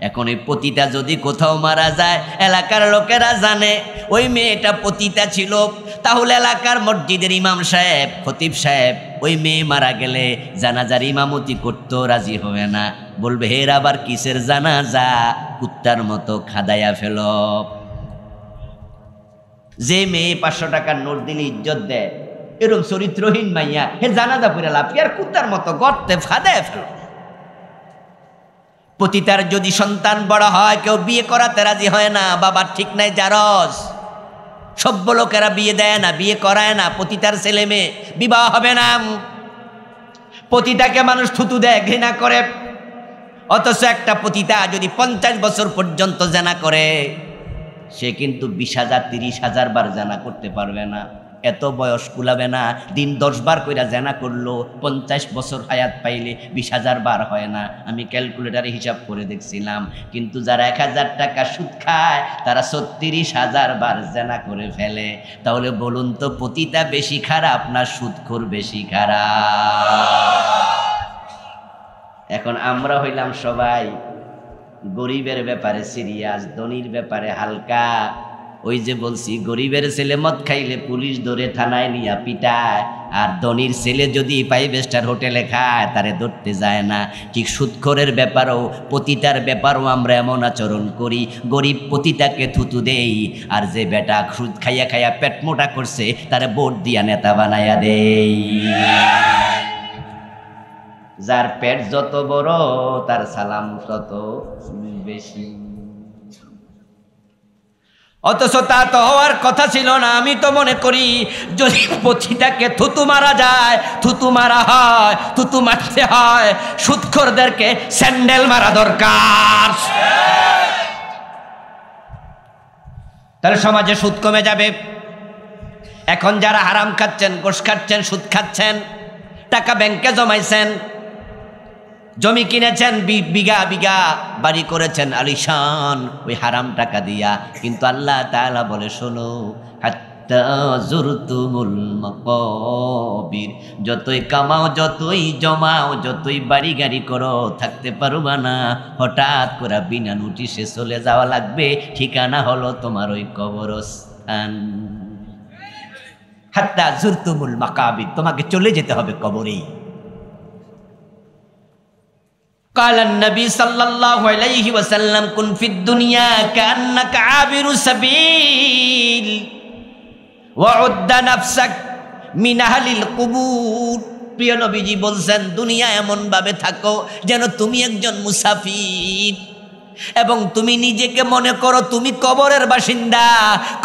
এখন এই পতিতা যদি কোথাও মারা যায়, এলাকার লোকেরা জানে ওই মেয়েটা পতিতা ছিল, তাহলে এলাকার মসজিদের ইমাম সাহেব, খতিব সাহেব ওই মেয়ে মারা গেলে জানাজার ইমামতি করতেও রাজি হবে না, বলবে হের আবার কিসের জানাজা, কুত্তার মতো খাদাইয়া ফেল। যে মেয়ে 500 টাকার নোট দিলে ইজ্জত দেয়, এরকম চরিত্রহীন মাইয়া হে জানাজা পড়ে লাভ কি? আর কুত্তার মতো গর্তে ফাদায় ফেল। পতিতার যদি সন্তান বড় হয়, কেউ বিয়ে করাতে রাজি হয় না, বাবার ঠিক নাই জারজ, সভ্য লোকেরা বিয়ে দেয় না, বিয়ে করায় না, পতিতার ছেলে মেয়ে বিবাহ হবে না। পতিতাকে মানুষ থুতু দেয়, ঘৃণা করে। অথচ একটা পতিতা যদি 50 বছর পর্যন্ত জানা করে, সে কিন্তু 20,000 30,000 বার জানা করতে পারবে না, এত বয়স কুলাবে না। দিন 10 বার কইরা জানা করলো, 50 বছর হায়াত পাইলে 20,000 বার হয় না। আমি ক্যালকুলেটারে হিসাব করে দেখছিলাম, কিন্তু যারা 1000 টাকা সুদ খায় তারা 36,000 বার জানা করে ফেলে। তাহলে বলুন তো, পতিতা বেশি খারাপ না সুদখোর বেশি খারাপ? এখন আমরা হইলাম সবাই গরিবের ব্যাপারে সিরিয়াস, ধনীর ব্যাপারে হালকা। ওই যে বলছি, গরিবের ছেলে মদ খাইলে পুলিশ ধরে থানায় নিয়ে পিটায়, আর ধনীর ছেলে যদি 5 স্টার হোটেলে খায় তারে ধরতে যায় না। ঠিক সুদখোরের ব্যাপারেও, পতিতার ব্যাপারেও আমরা এমন আচরণ করি। গরিব পতিতাকে থুতু দেই, আর যে বেটা সুদ খাইয়া খাইয়া পেট মোটা করছে তারে ভোট দিয়া নেতা বানাইয়া দেই। যার পেট যত বড় তার সালাম তত বেশি। অথচ তা তো হওয়ার কথা ছিল না। আমি তো মনে করি যদি পতিতাকে থুতু মারা যায়, থুতু মারা হয়, থুতু মারতে হয়, সুদখোরদেরকে স্যান্ডেল মারা দরকার। তাহলে সমাজে সুদ কমে যাবে। এখন যারা হারাম খাচ্ছেন, ঘুষ খাচ্ছেন, সুদ খাচ্ছেন, টাকা ব্যাংকে জমাইছেন, জমি কিনেছেন, বিঘা বিঘা বাড়ি করেছেন আলিশান ওই হারাম টাকা দিয়া, কিন্তু আল্লাহ তাআলা বলে, শোনো, হাত্তা যুরতুমুল মাকাবির, যতই কামাও, যতই জমাও, যতই বাড়ি গাড়ি করো, থাকতে পারবা না। হঠাৎ করে বিনা নোটিশে চলে যাওয়া লাগবে। ঠিকানা হলো তোমার ওই কবরস্থান। হাত্তা যুরতুমুল মাকাবির, তোমাকে চলে যেতে হবে কবরেই। قال النبي صلى الله عليه وسلم كن في الدنيا كأنك عابر سبيل وعد نفسك من أهل القبور। প্রিয় নবীজি বলছেন, দুনিয়া এমন ভাবে থাকো যেন তুমি একজন মুসাফির, এবং তুমি নিজেকে মনে করো তুমি কবরের বাসিন্দা।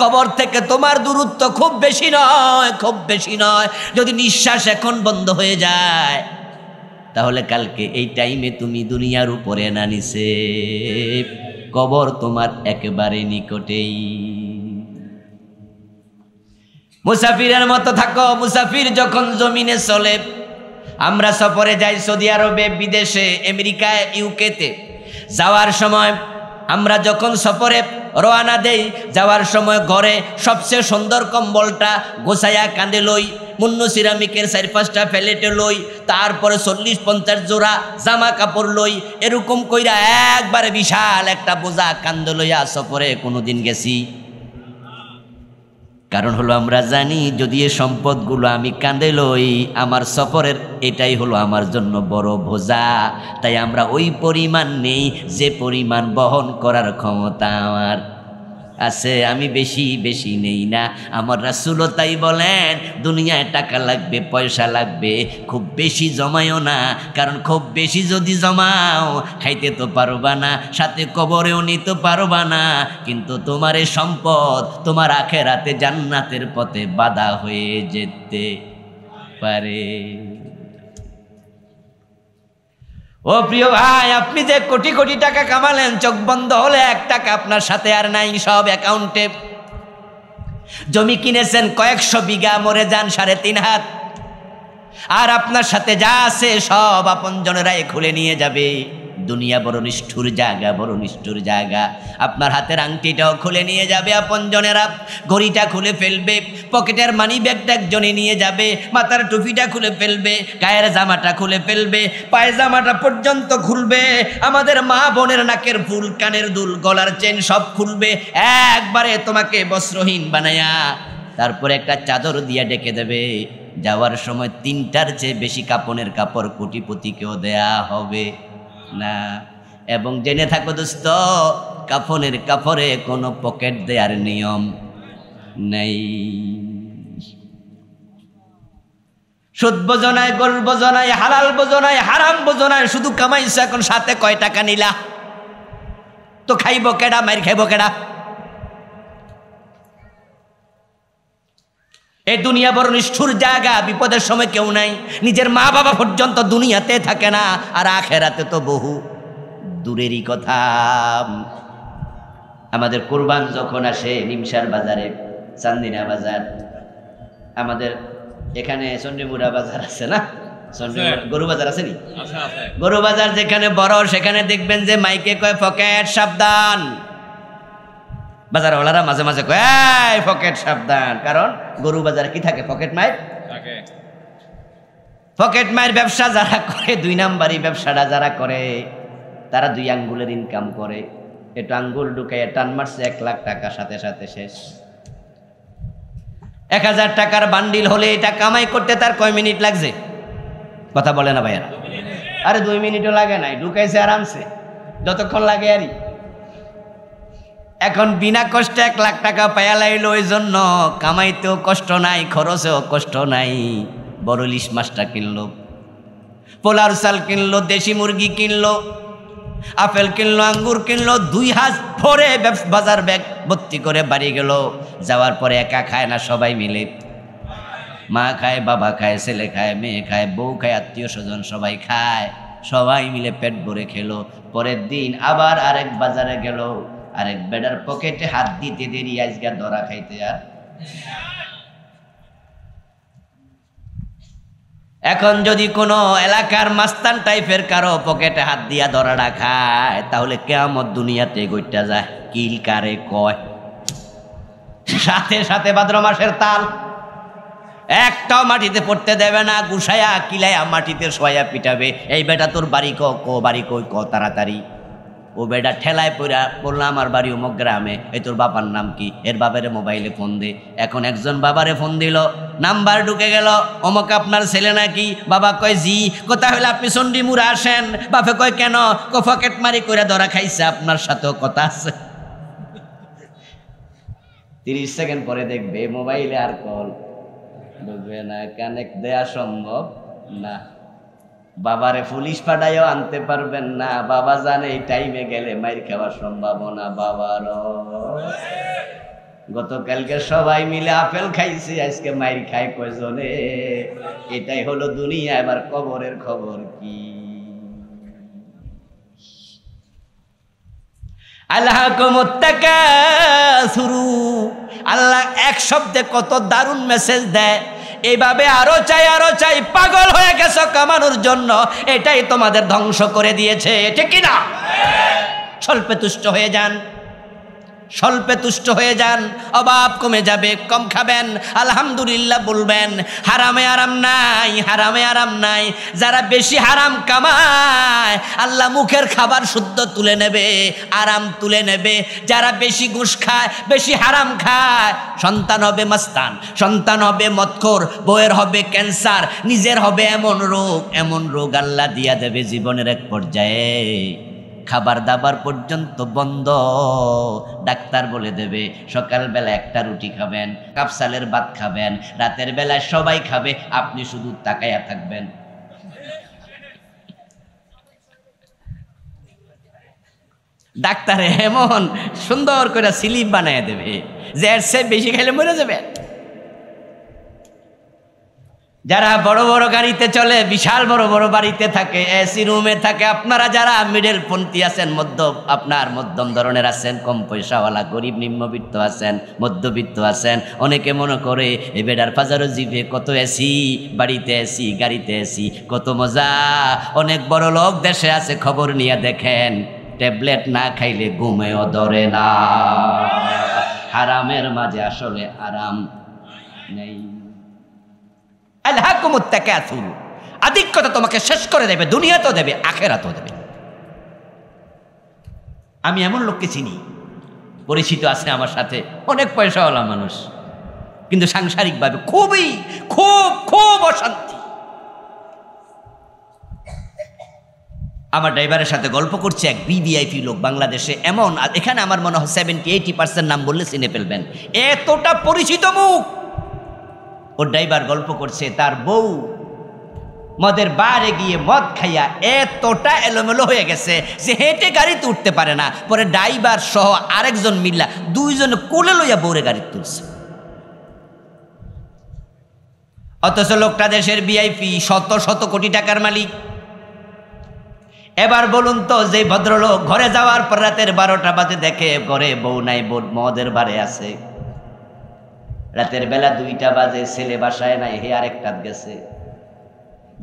কবর থেকে তোমার দূরত্ব খুব বেশি নয়, খুব বেশি নয়। যদি নিঃশ্বাস এখন বন্ধ হয়ে যায়, তাহলে কালকে এই টাইমে তুমি দুনিয়ার উপরে না নিছে, কবর তোমার একেবারে নিকটেই। মুসাফিরের মতো থাকো। মুসাফির যখন জমিনে চলে, আমরা সফরে যাই সৌদি আরবে, বিদেশে, আমেরিকায়, ইউকেতে, যাওয়ার সময় আমরা যখন সফরে রওনা দেই, যাওয়ার সময় ঘরে সবচেয়ে সুন্দর কম্বলটা গোছায়া কাঁধে লই, মুন্ন সিরামিকের 4-5টা প্যালেটে লই, তারপরে 40-50 জোড়া জামা কাপড় লই। এরকম কইরা একবারে বিশাল একটা বোঝা কাঁধে লইয়া সফরে কোনোদিন গেছি? কারণ হলো আমরা জানি যদি এই সম্পদগুলো আমি কাঁধে লই, আমার সফরের এটাই হলো আমার জন্য বড় বোঝা। তাই আমরা ওই পরিমাণ নেই যে পরিমাণ বহন করার ক্ষমতা আমার আছে। আমি বেশি বেশি নেই না। আমার রাসূলও তাই বলেন, দুনিয়ায় টাকা লাগবে, পয়সা লাগবে, খুব বেশি জমায়ও না। কারণ খুব বেশি যদি জমাও, খাইতে তো পারবা না, সাথে কবরেও নিতে পারবা না। কিন্তু তোমার এই সম্পদ তোমার আখিরাতে জান্নাতের পথে বাধা হয়ে যেতে পারে। ও প্রিয় ভাই, আপনি যে কোটি কোটি টাকা কামালেন, চোখ বন্ধ হলে 1 টাকা আপনার সাথে আর নাই, সব অ্যাকাউন্টে। জমি কিনেছেন কয়েকশো বিঘা, মরে যান 3.5 হাত, আর আপনার সাথে যা আছে সব আপনজনেরাই খুলে নিয়ে যাবে। দুনিয়া বড় নিষ্ঠুর জায়গা, বড় নিষ্ঠুর জায়গা। আপনার হাতের আংটিটাও খুলে নিয়ে যাবে আপনজনেরা, ঘড়িটা খুলে ফেলবে, পকেটের মানি ব্যাগটা একজনে নিয়ে যাবে, মাথার টুপিটা খুলে ফেলবে, গায়ের জামাটা খুলে ফেলবে, পায়জামাটা পর্যন্ত খুলবে, আমাদের মা বোনের নাকের ফুল, কানের দুল, গলার চেন সব খুলবে, একবারে তোমাকে বস্ত্রহীন বানায়া তারপরে একটা চাদর দিয়ে ডেকে দেবে। যাওয়ার সময় 3টার চেয়ে বেশি কাপনের কাপড় কোটিপতিকেও দেয়া হবে না। এবং জেনে থাকো দোস্ত, কাফনের কাপড়ে কোনো পকেট দেওয়ার নিয়ম নেই। সুদ বোঝনায়, গোল বোঝনায়, হালাল বোঝনায়, হারাম বোঝনায়, শুধু কামাইছে। এখন সাথে কয় টাকা নিলা? তো খাইব কেডা, মাইর খাইব কেডা? এই দুনিয়া বড় নিষ্ঠুর জায়গা, বিপদের সময় কেউ নাই। নিজের মা বাবা পর্যন্ত দুনিয়াতে থাকে না, আর আখেরাতে তো বহু দূরেরই কথা। আমাদের কুরবান যখন আসে নিমসার বাজারে, চান্দিনা বাজার, আমাদের এখানে চন্ডীমুড়া বাজার আছে না, গরু বাজার আছে নি, গরু বাজার যেখানে বড় সেখানে দেখবেন যে মাইকে কয় পকেট সাবধান। বাজারওয়ালারা মাঝে মাঝে কয় পকেট সাবধান, কারণ গরু বাজারে কি থাকে, পকেট মাইর। পকেট মায়ের ব্যবসা যারা করে, 2 নাম্বারি ব্যবসাটা যারা করে, তারা 2 আঙ্গুলের ইনকাম করে। একটু আঙ্গুল ঢুকাইয়া টান মারছে 1 লাখ টাকা, সাথে সাথে শেষ। 1000 টাকার বান্ডিল হলে এটা কামাই করতে তার কয় মিনিট লাগছে? কথা বলে না ভাইয়ারা? আরে 2 মিনিটও লাগে নাই, ঢুকাইছে আরামসে, যতক্ষণ লাগে আরই। এখন বিনা কষ্টে 1 লাখ টাকা পায়া লাইল, ওই জন্য কামাইতেও কষ্ট নাই, খরচেও কষ্ট নাই। বড় ইলিশ মাছটা কিনলো, পোলার চাল কিনলো, দেশি মুরগি কিনলো, আপেল কিনলো, আঙ্গুর কিনলো, 2 হাত ভরে বাজার ব্যাগ ভর্তি করে বাড়ি গেল। যাওয়ার পরে একা খায় না, সবাই মিলে, মা খায়, বাবা খায়, ছেলে খায়, মেয়ে খায়, বউ খায়, আত্মীয় স্বজন সবাই খায়, সবাই মিলে পেট ভরে খেলো। পরের দিন আবার আরেক বাজারে গেল, আরেক বেডার পকেটে হাত দিতে দেরি, আজকে ধরা খাইতে। আর এখন যদি কোনো এলাকার মাস্তান টাইপের কারো পকেটে হাত দিয়া ধরাটা খায়, তাহলে কিয়ামত দুনিয়াতে গইটা যায়। কিল কারে কয়, সাথে সাথে ভাদ্র মাসের তাল, একটাও মাটিতে পড়তে দেবে না, গুছায়া কিলাইয়া মাটিতে শোয়া পিটাবে। এই বেটা তোর বাড়ি বাড়ি কই, তাড়াতাড়ি। ও বেটা ঠেলায় পড়লাম, আমার বাড়ি অমুক গ্রামে, এই তোর বাবার নাম কি? এর বাবারে মোবাইলে ফোন দে। এখন একজন বাবারে ফোন দিল, নাম্বার ঢুকে গেল, অমুক আপনার ছেলে নাকি? বাবা কয় জি। কথা হলে আপনি চন্ডীমুড়া আসেন। বাপে কয় কেন? পকেট মারি করে ধরা খাইছে, আপনার সাথেও কথা আছে। 30 সেকেন্ড পরে দেখবে মোবাইলে আর কল ঢুকবে না, কানেক্ট দেয়া সম্ভব না। বাবারে পুলিশ পাঠাইও আনতে পারবেন না, বাবা জানে এই টাইমে গেলে মাইর খাওয়ার সম্ভাবনা বাবার। গতকালকে সবাই মিলে আপেল খাইছে, আজকে মাইর খায় কয়জনে? এটাই হলো দুনিয়া। এবার কবরের খবর কি? আল্লাহকুমুত তাকাসুরু, আল্লাহ এক শব্দে কত দারুণ মেসেজ দেয়। এইভাবে আরো চাই, পাগল হয়ে গেছো কামানোর জন্য, এটাই তোমাদের ধ্বংস করে দিয়েছে, ঠিক কিনা? স্বল্পে তুষ্ট হয়ে যান, স্বল্পে তুষ্ট হয়ে যান, অভাব কমে যাবে, কম খাবেন, আলহামদুলিল্লাহ বলবেন। হারামে আরাম নাই, হারামে আরাম নাই। যারা বেশি হারাম কামায়, আল্লাহ মুখের খাবার শুদ্ধ তুলে নেবে, আরাম তুলে নেবে। যারা বেশি ঘুষ খায়, বেশি হারাম খায়, সন্তান হবে মাস্তান, সন্তান হবে মদখোর, বউয়ের হবে ক্যান্সার, নিজের হবে এমন রোগ আল্লাহ দিয়া দেবে জীবনের এক পর্যায়ে। খাবার দাবার পর্যন্ত বন্ধ। ডাক্তার বলে দেবে সকালবেলা 1টা রুটি খাবেন, কাপ চালের ভাত খাবেন, রাতের বেলায় সবাই খাবে, আপনি শুধু তাকায়া থাকবেন। ডাক্তারে এমন সুন্দর করে স্লিপ বানায় দেবে যে এর চেয়ে বেশি খাইলে মরে যাবে। যারা বড় বড় গাড়িতে চলে, বিশাল বড় বড় বাড়িতে থাকে, এসি রুমে থাকে, আপনারা যারা মিডল পন্থী আছেন, মধ্যম ধরনের আছেন, কম পয়সাওয়ালা, গরিব নিম্নবিত্ত আছেন, মধ্যবিত্ত আছেন, অনেকে মনে করে এই বেডার ফাজারও জিভে কত এসি, বাড়িতে এসি, গাড়িতে এসি, কত মজা। অনেক বড় লোক দেশে আছে, খবর নিয়ে দেখেন, ট্যাবলেট না খাইলে ঘুমেও ধরে না। হারামের মাঝে আসলে আরাম নেই। আল্লাহকুমুত তাকাসুর, আধিক্যতা তোমাকে শেষ করে দেবে, দুনিয়াতেও দেবে, আখেরাতেও দেবে। আমি এমন লোককে চিনি, পরিচিত আছে আমার সাথে, অনেক পয়সাওয়ালা মানুষ, কিন্তু সাংসারিকভাবে খুব অশান্তি। আমার ড্রাইভারের সাথে গল্প করছে এক ভিভিআইপি লোক, বাংলাদেশে এমন, এখানে আমার মনে হয় 70-80% নাম বললে চিনে ফেলবেন, এতটা পরিচিত মুখ। ওর ড্রাইভার গল্প করছে, তার বউ মদের বারে গিয়ে মদ খাইয়া এতটা এলোমেলো হয়ে গেছে যে হেঁটে গাড়িতে উঠতে পারে না। পরে ড্রাইভার সহ আরেকজন মিল্লা 2 জনে কোলে লইয়া বউরে গাড়ি তুলছে। অথচ লোকটা দেশের ভিআইপি, শত শত কোটি টাকার মালিক। এবার বলুন তো, যে ভদ্রলোক ঘরে যাওয়ার পর রাতের 12টা বাজে দেখে ঘরে বউ নাই, বউ মদের বারে আছে। রাতের বেলা 2টা বাজে ছেলে বাসায় নাই, হে আরেকটা গেছে।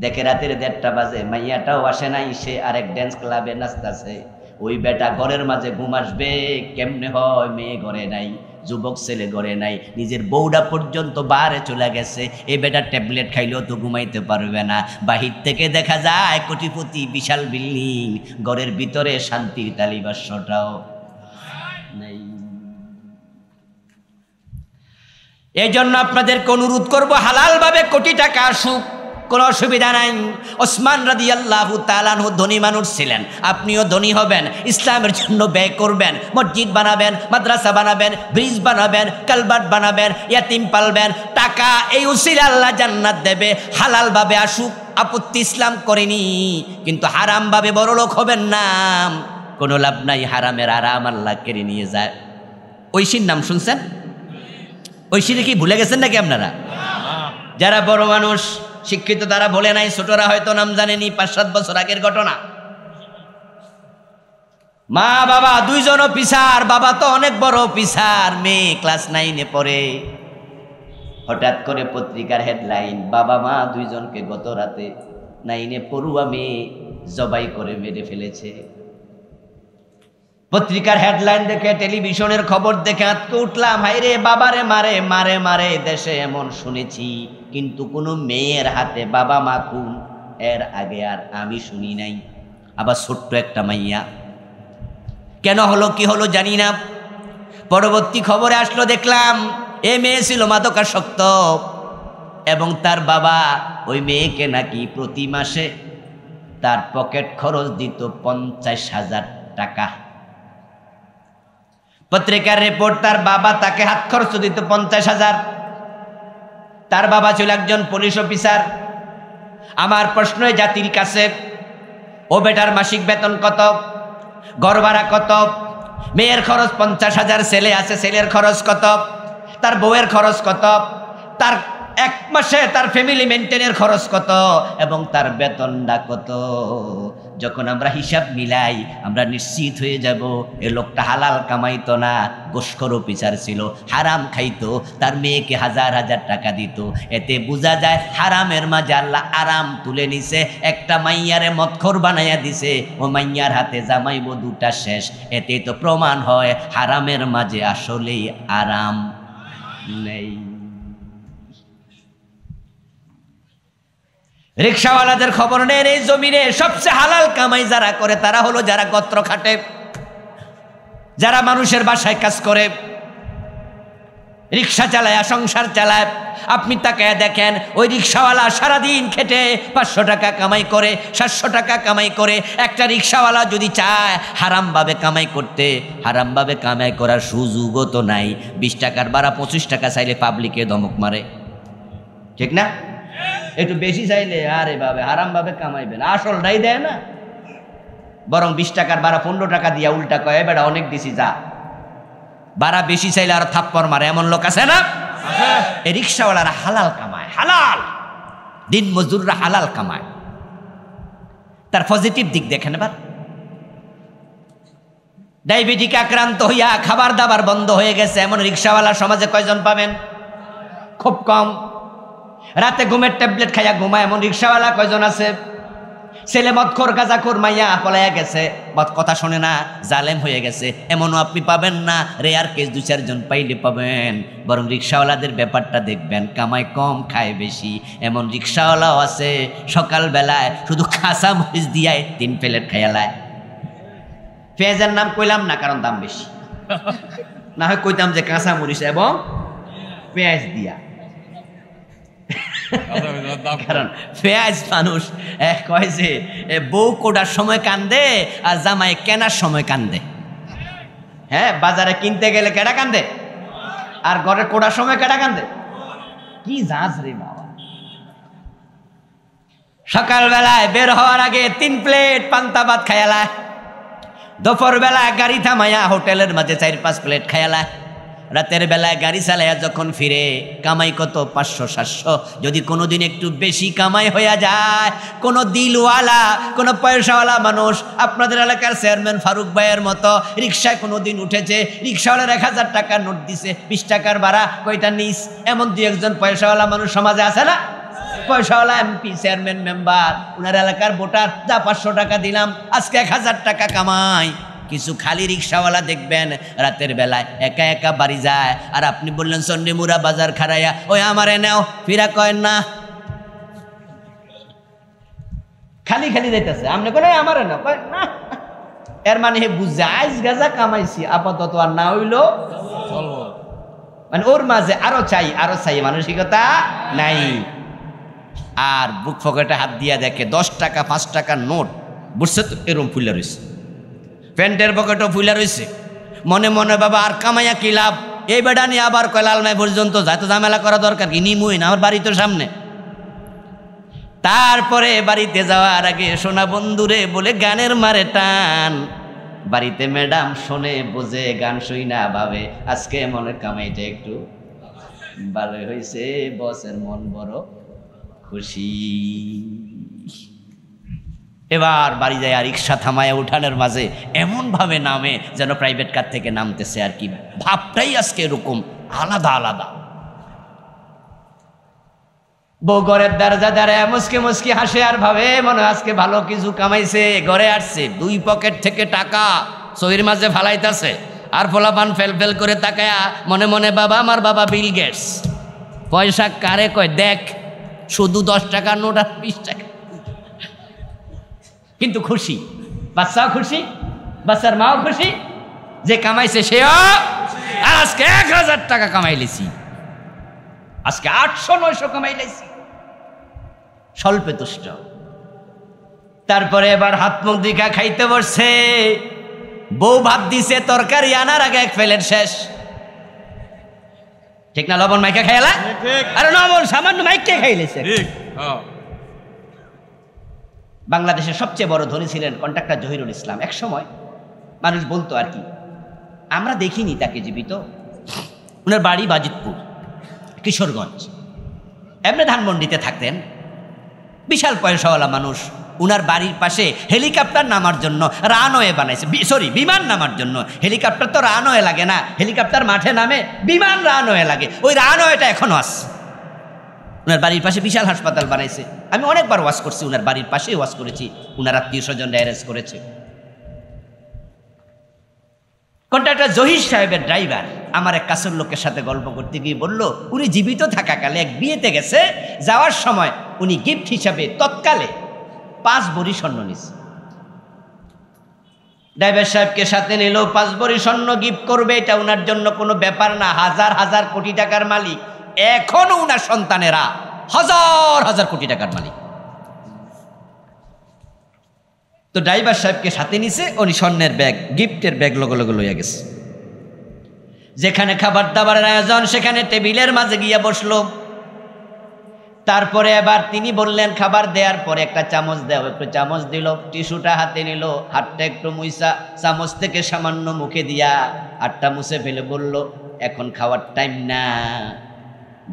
দেখে রাতের 1:30টা বাজে মাইয়াটাও আসে নাই, সে আরেক ড্যান্স ক্লাবে নাচতেছে। ওই বেটা ঘরের মাঝে ঘুম আসবে কেমনে হয়? মেয়ে ঘরে নাই, যুবক ছেলে ঘরে নাই, নিজের বউডা পর্যন্ত বারে চলে গেছে। এই বেটা ট্যাবলেট খাইলেও তো ঘুমাইতে পারবে না। বাহির থেকে দেখা যায় কোটিপতি, বিশাল বিল্ডিং, ঘরের ভিতরে শান্তির তালিবাস্যটাও নেই। এই জন্য আপনাদেরকে অনুরোধ করবো, হালাল ভাবে কোটি টাকা আসুক, কোনো অসুবিধা নাই। ওসমান রাদিয়াল্লাহু তাআলা আনহু ধনী মানুষ ছিলেন, আপনিও ধনী হবেন, ইসলামের জন্য ব্যয় করবেন, মসজিদ বানাবেন, মাদ্রাসা বানাবেন, ব্রিজ বানাবেন, কালভার্ট বানাবেন, ইয়াতিম পালবেন। টাকা এই উসিলা আল্লাহ জান্নাত দেবে। হালাল ভাবে আসুক, আপত্তি ইসলাম করেনি, কিন্তু হারাম ভাবে বড় লোক হবেন না, কোনো লাভ নাই। হারামের আরাম আল্লাহ কেড়ে নিয়ে যায়। ঐশীর নাম শুনছেন? ঐশীরে কি ভুলে গেছেন নাকি আপনারা? যারা বড় মানুষ, শিক্ষিত, তারা বলে নাই, ছোটরা হয়তো নাম জানেনি। 5-7 বছর আগের ঘটনা। মা বাবা 2জন অফিসার, বাবা তো অনেক বড় অফিসার, মেয়ে ক্লাস 9-এ পড়ে। হঠাৎ করে পত্রিকার হেডলাইন, বাবা মা 2জনকে গত রাতে 9-এ পড়ুয়া মেয়ে জবাই করে মেরে ফেলেছে। পত্রিকার হেডলাইন দেখে, টেলিভিশনের খবর দেখে আঁতকে উঠলাম, হায়রে বাবারে মারে মারে মারে, দেশে এমন শুনেছি, কিন্তু কোনো মেয়ের হাতে বাবা মা খুন এর আগে আর আমি শুনি নাই। আবার ছোট্ট একটা মাইয়া, কেন হলো কি হলো জানি না। পরবর্তী খবরে আসলো, দেখলাম এ মেয়ে ছিল মাদকাসক্ত, এবং তার বাবা ওই মেয়েকে নাকি প্রতি মাসে তার পকেট খরচ দিত 50,000 টাকা। পত্রিকার রিপোর্ট, তার বাবা তাকে হাত খরচ দিত 50,000। তার বাবা ছিল একজন পুলিশ অফিসার। আমার প্রশ্ন জাতির কাছে, ও বেটার মাসিক বেতন কত, ঘর ভাড়া কত, মেয়ের খরচ 50,000, ছেলে আছে, ছেলের খরচ কত, তার বউয়ের খরচ কত, তার এক মাসে তার ফ্যামিলি মেনটেনের খরচ কত, এবং তার বেতনটা কত। যখন আমরা হিসাব মিলাই, আমরা নিশ্চিত হয়ে যাব এ লোকটা হালাল কামাইতো না, ঘুষখোর অফিসার ছিল, হারাম খাইতো, তার মেয়েকে 1000 টাকা দিত। এতে বোঝা যায় হারামের মাঝে আল্লাহ আরাম তুলে নিছে। একটা মাইয়ারে মদখোর বানাইয়া দিছে, ও মাইয়ার হাতে জামাইব 2টা শেষ। এতে তো প্রমাণ হয় হারামের মাঝে আসলেই আরাম নেই। রিক্সাওয়ালাদের খবর নেন, এই জমিনে সবচেয়ে হালাল কামাই যারা করে তারা হলো যারা গত্র খাটে, যারা মানুষের বাসায় কাজ করে, রিক্সা চালায়, সংসার চালায়। আপনি তাকায় দেখেন, ওই রিক্সাওয়ালা সারাদিন খেটে 500 টাকা কামাই করে, 700 টাকা কামাই করে। একটা রিক্সাওয়ালা যদি চায় হারামভাবে কামাই করতে, হারামভাবে কামাই করার সুযোগও তো নাই। 20 টাকার ভাড়া 25 টাকা চাইলে পাবলিকে ধমক মারে, ঠিক না? একটু বেশি চাইলে আরে ভাবে হারাম ভাবে কামাইবেন, আসলটাই দেয় না, বরং 20 টাকার ভাড়া 15 টাকা দিয়া উল্টা কয়, বেটা অনেক দিছি যা। ভাড়া বেশি চাইলে আর থাপ্পড় মারে, এমন লোক আছে না? এই রিক্সাওয়ালারা হালাল কামায়, হালাল, দিন মজদুররা হালাল কামায়। তার পজিটিভ দিক দেখেন। এবার ডায়াবেটিক আক্রান্ত হইয়া খাবার দাবার বন্ধ হয়ে গেছে এমন রিক্সাওয়ালা সমাজে কয়জন পাবেন? খুব কম। রাতে ঘুমের ট্যাবলেট খাইয়া ঘুমায় এমন রিক্সাওয়ালা কয়জন আছে? ছেলে মদখোর গাঁজাখোর মাইয়া পলাইয়া গেছে, মদ কথা শোনে না, জালেম হয়ে গেছে, এমনও আপনি পাবেন না। রেয়ার কেস 2-4 জন পাইলে পাবেন। বরং রিক্সাওয়ালাদের ব্যাপারটা দেখবেন, কামাই কম খায় বেশি। এমন রিক্সাওয়ালাও আছে সকালবেলায় শুধু কাঁচা মরিচ দিয়ায় 3 প্লেট খাইয়ালায়। পেঁয়াজের নাম কইলাম না, কারণ দাম বেশি, না হয় কইতাম যে কাঁচা মরিচ এবং পেঁয়াজ দিয়া। কারণ পেঁয়াজ মানুষ কয় যে বউ কোটার সময় কান্দে আর জামাই কেনার সময় কান্দে। হ্যাঁ, বাজারে কিনতে গেলে কেডা কান্দে, আর ঘরে কোটার সময় কেডা কান্দে? কি জাজ রে বাবা। সকালবেলায় বের হওয়ার আগে 3 প্লেট পান্তা ভাত খায়ালা, দুপুর বেলা গাড়ি থামাইয়া হোটেলের মাঝে 4-5 প্লেট খায়ালা, রাতের বেলায় গাড়ি চালায়া যখন ফিরে কামাই কত 500-700, যদি কোনোদিন একটু বেশি কামাই হয়ে যায়, কোনো দিলওয়ালা কোনো পয়সাওয়ালা মানুষ আপনাদের এলাকার চেয়ারম্যান ফারুক ভাইয়ের মতো রিক্সায় কোনোদিন উঠেছে, রিক্সাওয়ালার 1000 টাকার নোট দিছে, 20 টাকার ভাড়া কয়টা নিস, এমন 2-1 পয়সাওয়ালা মানুষ সমাজে আছে না? পয়সাওয়ালা এমপি চেয়ারম্যান মেম্বার উনার এলাকার ভোটার, যা 500 টাকা দিলাম, আজকে 1000 টাকা কামাই। কিছু খালি রিক্সাওয়ালা দেখবেন রাতের বেলায় একা একা বাড়ি যায়, আর আপনি বললেন চন্ডিমুড়া বাজার খাড়াইয়া ওই আমারে নেও, ফিরা কয়েন না, খালি খালি যাইতেছে, আপনি বলেন আমারে নাও, না। এর মানে হে বুঝে আইস গাজা কামাইছি, আপাতত আর না হইলো, মানে ওর মাঝে আরো চাই মানসিকতা নাই। আর বুক পকেটে হাত দিয়া দেখে 10 টাকা 5 টাকার নোট, বুঝছে তো, এরকম ফুলে রয়েছে, প্যান্টের পকেটও ফুলে রয়েছে, মনে মনে বাবা আর কামাইয়া কি লাভ, এই বেড়া নিয়ে আবার কয় লালমাই পর্যন্ত যায়, তো ঝামেলা করা দরকার কি, নিমুই না, আমার বাড়ি তো সামনে। তারপরে বাড়িতে যাওয়ার আগে সোনা বন্ধুরে বলে গানের মারে টান, বাড়িতে ম্যাডাম শোনে বোঝে, গান শুই না ভাবে আজকে মনে কামাইটা একটু ভালো হয়েছে, বসের মন বড় খুশি। এবার বাড়ি যায় আর রিক্সা থামায় উঠানের মাঝে এমন ভাবে নামে যেন প্রাইভেট কার থেকে নামতেছে, আর কি ভাবটাই আজকে এরকম আলাদা আলাদা। বউ ঘরের দরজা দাঁড়ায় মুসকে মুসকি হাসে আর ভাবে মনে আজকে ভালো কিছু কামাইছে, ঘরে আসছে 2 পকেট থেকে টাকা চইর মাঝে ফালাইতেছে, আর ফোলাপান ফেল ফেল করে তাকায়া মনে মনে বাবা আমার বাবা বিল গেটস, পয়সা কারে কয় দেখ, শুধু 10 টাকার নোট আর 20 টাকা, কিন্তু খুশি, বাচ্চাও খুশি, বাচ্চার মাও খুশি, যে কামাইছে সেও, আর আজকে 1000 টাকা কামাই লিছি, আজকে 800-900 কামাই লিছি, স্বল্পে তুষ্ট। তারপরে এবার হাত মুখ দিকা খাইতে বসছে, বউ ভাত দিছে, তরকারি আনার আগে 1 প্লেট শেষ, ঠিক না? লবণ মাইকা খাইলা, আরে লবণ সামান্য মাইকে খাইলেছে। বাংলাদেশের সবচেয়ে বড় ধনী ছিলেন কন্ট্রাক্টর জহিরুল ইসলাম। এক সময় মানুষ বলতো আর কি, আমরা দেখিনি তাকে জীবিত, উনার বাড়ি বাজিতপুর কিশোরগঞ্জ, এমনি ধানমন্ডিতে থাকতেন, বিশাল পয়সাওয়ালা মানুষ। উনার বাড়ির পাশে হেলিকপ্টার নামার জন্য রানওয়ে বানাইছে, বিমান নামার জন্য। হেলিকপ্টার তো রানওয়ে লাগে না, হেলিকপ্টার মাঠে নামে, বিমান রানওয়ে লাগে, ওই রানওয়েটা এখনো আছে। উনার বাড়ির পাশে বিশাল হাসপাতাল বানাইছে। আমি অনেকবার ওয়াজ করছি, উনার বাড়ির পাশেই ওয়াজ করেছি, উনার আত্মীয় স্বজন অ্যারেঞ্জ করেছে। কন্ট্রাক্টর জহির সাহেবের ড্রাইভার আমার এক কাছের লোকের সাথে গল্প করতে গিয়ে বলল, উনি জীবিত থাকাকালে এক বিয়েতে গেছে, যাওয়ার সময় উনি গিফট হিসাবে তৎকালে 5 ভরি স্বর্ণ নিছে। ড্রাইভার সাহেবকে সাথে নিল, 5 ভরি স্বর্ণ গিফট করবে, এটা উনার জন্য কোনো ব্যাপার না, হাজার হাজার কোটি টাকার মালিক, এখনো উনার সন্তানেরা হাজার হাজার কোটি টাকার মালিক। তো ড্রাইভার সাহেবকে সাথে নিছে, উনি স্বর্ণের ব্যাগ, গিফটের ব্যাগ লগে লইয়া গেছে। যেখানে খাবার দাবারের আয়োজন সেখানে টেবিলের মাঝে গিয়া বসলো। তারপরে এবার তিনি বললেন, খাবার দেওয়ার পরে একটা চামচ দেও, একটু চামচ দিল, টিস্যুটা হাতে নিল, হাতটা একটু মুইসা চামচ থেকে সামান্য মুখে দিয়া হাতটা মুছে ফেলে বলল, এখন খাওয়ার টাইম না,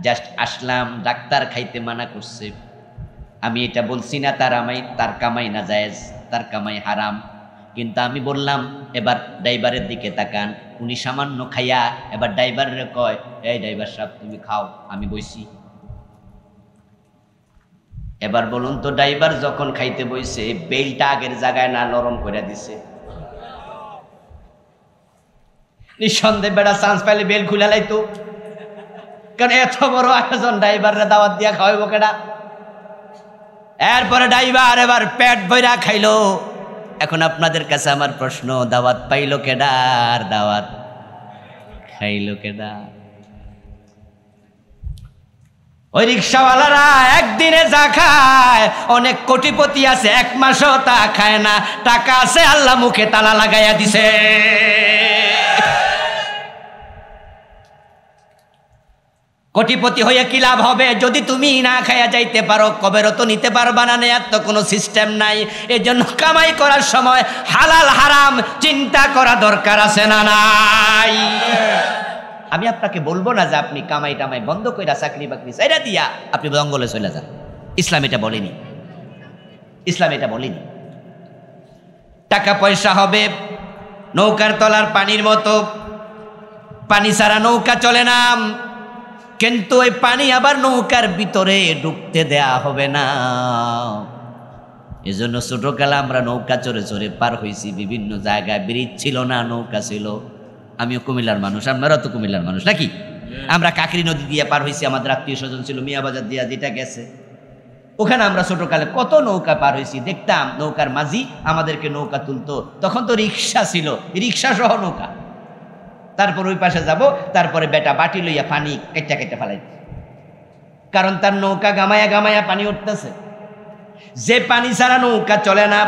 জাস্ট আসলাম, ডাক্তার খাইতে মানা করছে, আমি এটা বলছি না তার কামাই না জায়েজ, তার কামাই হারাম, কিন্তু আমি বললাম এবার ড্রাইভারের দিকে তাকান। উনি সামান্য খাইয়া এবার ড্রাইভারের কয়, এই ড্রাইভার সাহেব তুমি খাও, আমি বইছি। এবার বলুন তো, ড্রাইভার যখন খাইতে বইছে বেলটা আগের জায়গায় না নরম করে দিছে? নিঃসন্দেহে বেড়া চান্স পাইলে বেল খুলে লাইতো, কারণ এত বড় আয়োজন, ড্রাইভাররা দাওয়াত দিয়া খাওয়াইব কেডা? এরপরে ড্রাইভার এবার পেট ভইরা খাইলো। এখন আপনাদের কাছে আমার প্রশ্ন, দাওয়াত পাইলো কেডা আর দাওয়াত খাইলো কেডা? ওই রিক্সাওয়ালারা একদিনে যা খায়, অনেক কোটিপতি আছে 1 মাসও তা খায় না, টাকা আছে আল্লাহ মুখে তালা লাগাইয়া দিছে। কোটিপতি হয়ে কি লাভ হবে যদি তুমি না খাইয়া যাইতে পারো? কবেরও তো নিতে পারবা না, নেয়ার তো কোনো সিস্টেম নাই। এজন্য কামাই করার সময় হালাল হারাম চিন্তা করা দরকার আছে না নাই? আমি আপনাকে বলবো না যে আপনি কামাই টামাই বন্ধ কইরা চাকরি বাকরি চাইরা দিয়া আপনি জঙ্গলে চলে যান। ইসলাম এটা বলেনি, ইসলাম এটা বলেনি। টাকা পয়সা হবে নৌকার তলার পানির মতো, পানি ছাড়া নৌকা চলে না, কিন্তু ওই পানি আবার নৌকার ভিতরে ডুবতে দেয়া হবে না। এজন্য ছোটকালে আমরা নৌকা চড়ে চড়ে পার হয়েছি বিভিন্ন জায়গায়। ব্রিজ ছিল না, নৌকা ছিল। আমিও কুমিল্লার মানুষ, আপনারাও তো কুমিল্লার মানুষ নাকি? আমরা কাকরি নদী দিয়ে পার হয়েছি, আমাদের আত্মীয় স্বজন ছিল মিয়াবাজার দিয়া যেটা গেছে, ওখানে আমরা ছোটকালে কত নৌকা পার হয়েছি। দেখতাম নৌকার মাঝি আমাদেরকে নৌকা তুলতো, তখন তো রিক্সা ছিল, রিক্সা সহ নৌকা। তারপর ওই পাশে যাব, তারপরে বেটা বাটি লইয়া পানি কেটে কেটে ফেলাই, কারণ তার নৌকা গামায়া গামায়া পানি উঠতেছে। যে পানি ছাড়া নৌকা চলে না,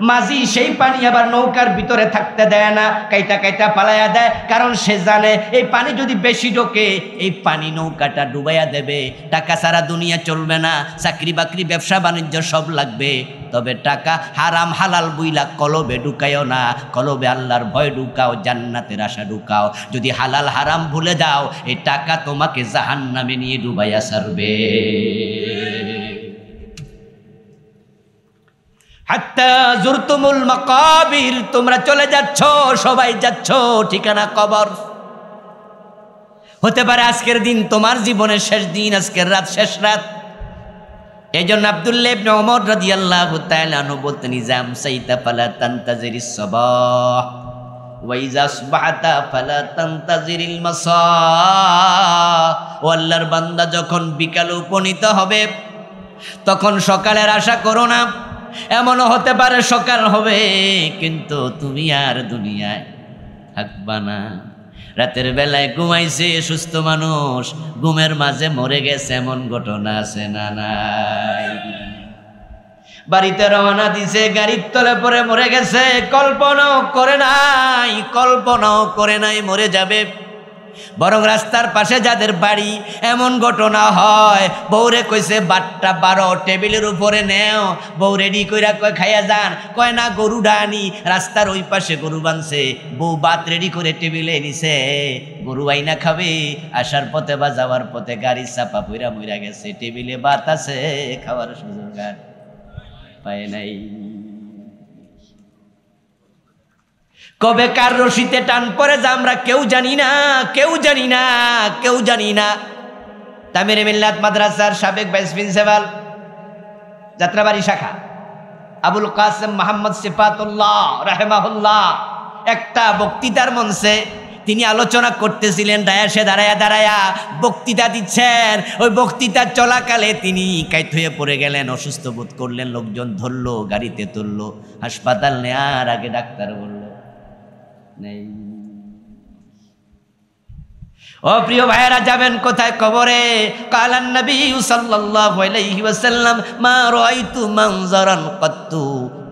মাঝি সেই পানি আবার নৌকার ভিতরে থাকতে দেয় না, কাইটা কাইটা পালাইয়া দেয়, কারণ সে জানে এই পানি যদি বেশি ঢোকে এই পানি নৌকাটা ডুবাইয়া দেবে। টাকা ছাড়া দুনিয়া চলবে না, চাকরি বাকরি ব্যবসা বাণিজ্য সব লাগবে, তবে টাকা হারাম হালাল বুইলা কলবে ঢুকাইও না, কলবে আল্লাহর ভয় ঢুকাও, জান্নাতের আশা ঢুকাও। যদি হালাল হারাম ভুলে যাও এই টাকা তোমাকে জাহান্নামে নিয়ে ডুবাইয়া ছাড়বে। হাত্তা জুরতুমুল মাকাবির, তোমরা চলে যাচ্ছ, সবাই যাচ্ছ ঠিকানা কবর। হতে পারে আজকের দিন তোমার জীবনের শেষ দিন, আজকের রাত শেষ রাত। এই জন্য আব্দুল্লাহ ইবনে ওমর রাদিয়াল্লাহু তাআলা আনহু বলতেন, ইজা আমসাইতা ফালা তানতাজিরিস সাবাহ ওয়া ইজা আসবাহতা ফালা তানতাজিরিল মাসা। ও আল্লাহর বান্দা, যখন বিকাল উপনীত হবে তখন সকালের আশা করো না। এমনও হতে পারে সকাল হবে কিন্তু তুমি আর দুনিয়ায় থাকবা না। রাতের বেলায় ঘুমাইছে সুস্থ মানুষ, ঘুমের মাঝে মরে গেছে, এমন ঘটনা আছে না নাই? বাড়িতে রওনা দিছে, গাড়ির তলে পরে মরে গেছে, কল্পনাও করে নাই মরে যাবে। বরং রাস্তার পাশে যাদের বাড়ি এমন ঘটনা হয়, বউরে কইছে বাটটা 12 টেবিলের উপরে নেও, বউ রেডি কইরা কয় খাইয়া যান, কয় না গরু ডানি। রাস্তার ওই পাশে গরু বানছে, বউ ভাত রেডি করে টেবিলে নিছে, গরু আইনা খাবে। আসার পথে বা যাওয়ার পথে গাড়ি চাপা পইরা মইরা গেছে, টেবিলে ভাত আছে, খাওয়ার সুযোগ আর পায় নাই। কবে কার রশিতে টান পড়ে যা আমরা কেউ জানি না। তামিরে মিল্লাত মাদ্রাসার সাবেক ভাইস প্রিন্সিপাল, যাত্রাবাড়ি শাখা, আবুল কাসেম মোহাম্মদ সিফাতুল্লাহ রাহিমাহুল্লাহ, একটা বক্তৃতার মঞ্চে তিনি আলোচনা করতেছিলেন, ডায়াসে দাঁড়ায়া বক্তৃতা দিচ্ছেন। ওই বক্তৃতা চলাকালে তিনি কাইত হয়ে পড়ে গেলেন, অসুস্থ বোধ করলেন, লোকজন ধরলো, গাড়িতে তুললো, হাসপাতাল নেয়ার আগে ডাক্তার বলল নেই। ও প্রিয় ভাইয়েরা, যাবেন কোথায়? কবরে। কালান নবী সাল্লাল্লাহু আলাইহি ওয়াসাল্লাম, মা রাআইতু মানজারান কাত্তু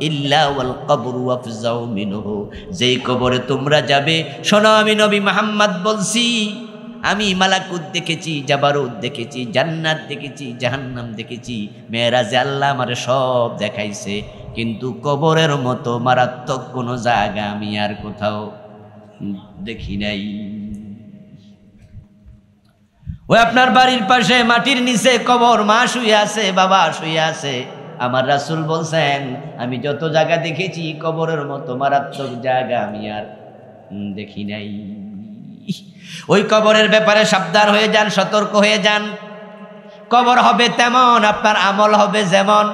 ইল্লা ওয়াল কবরু আফজাউ মিনহু। যেই কবরে তোমরা যাবে, শোনো আমি নবী মুহাম্মদ বলছি, আমি মালাকুত দেখেছি, জাবারুত দেখেছি, জান্নাত দেখেছি, জাহান্নাম দেখেছি, মেরাজে আল্লাহ আমারে সব দেখাইছে, কিন্তু কবরের মতো মারাত্মক কোনো জায়গা আমি আর কোথাও দেখি নাই। ওই আপনার বাড়ির পাশে মাটির নিচে কবর, মা শুয়ে আছে, বাবা শুয়ে আছে। আমার রাসূল বলছেন, আমি যত জায়গা দেখেছি কবরের মতো মারাত্মক জায়গা আমি আর দেখি নাই। ওই কবরের ব্যাপারে সাবধান হয়ে যান, সতর্ক হয়ে যান। কবর হবে তেমন, আপনার আমল হবে যেমন।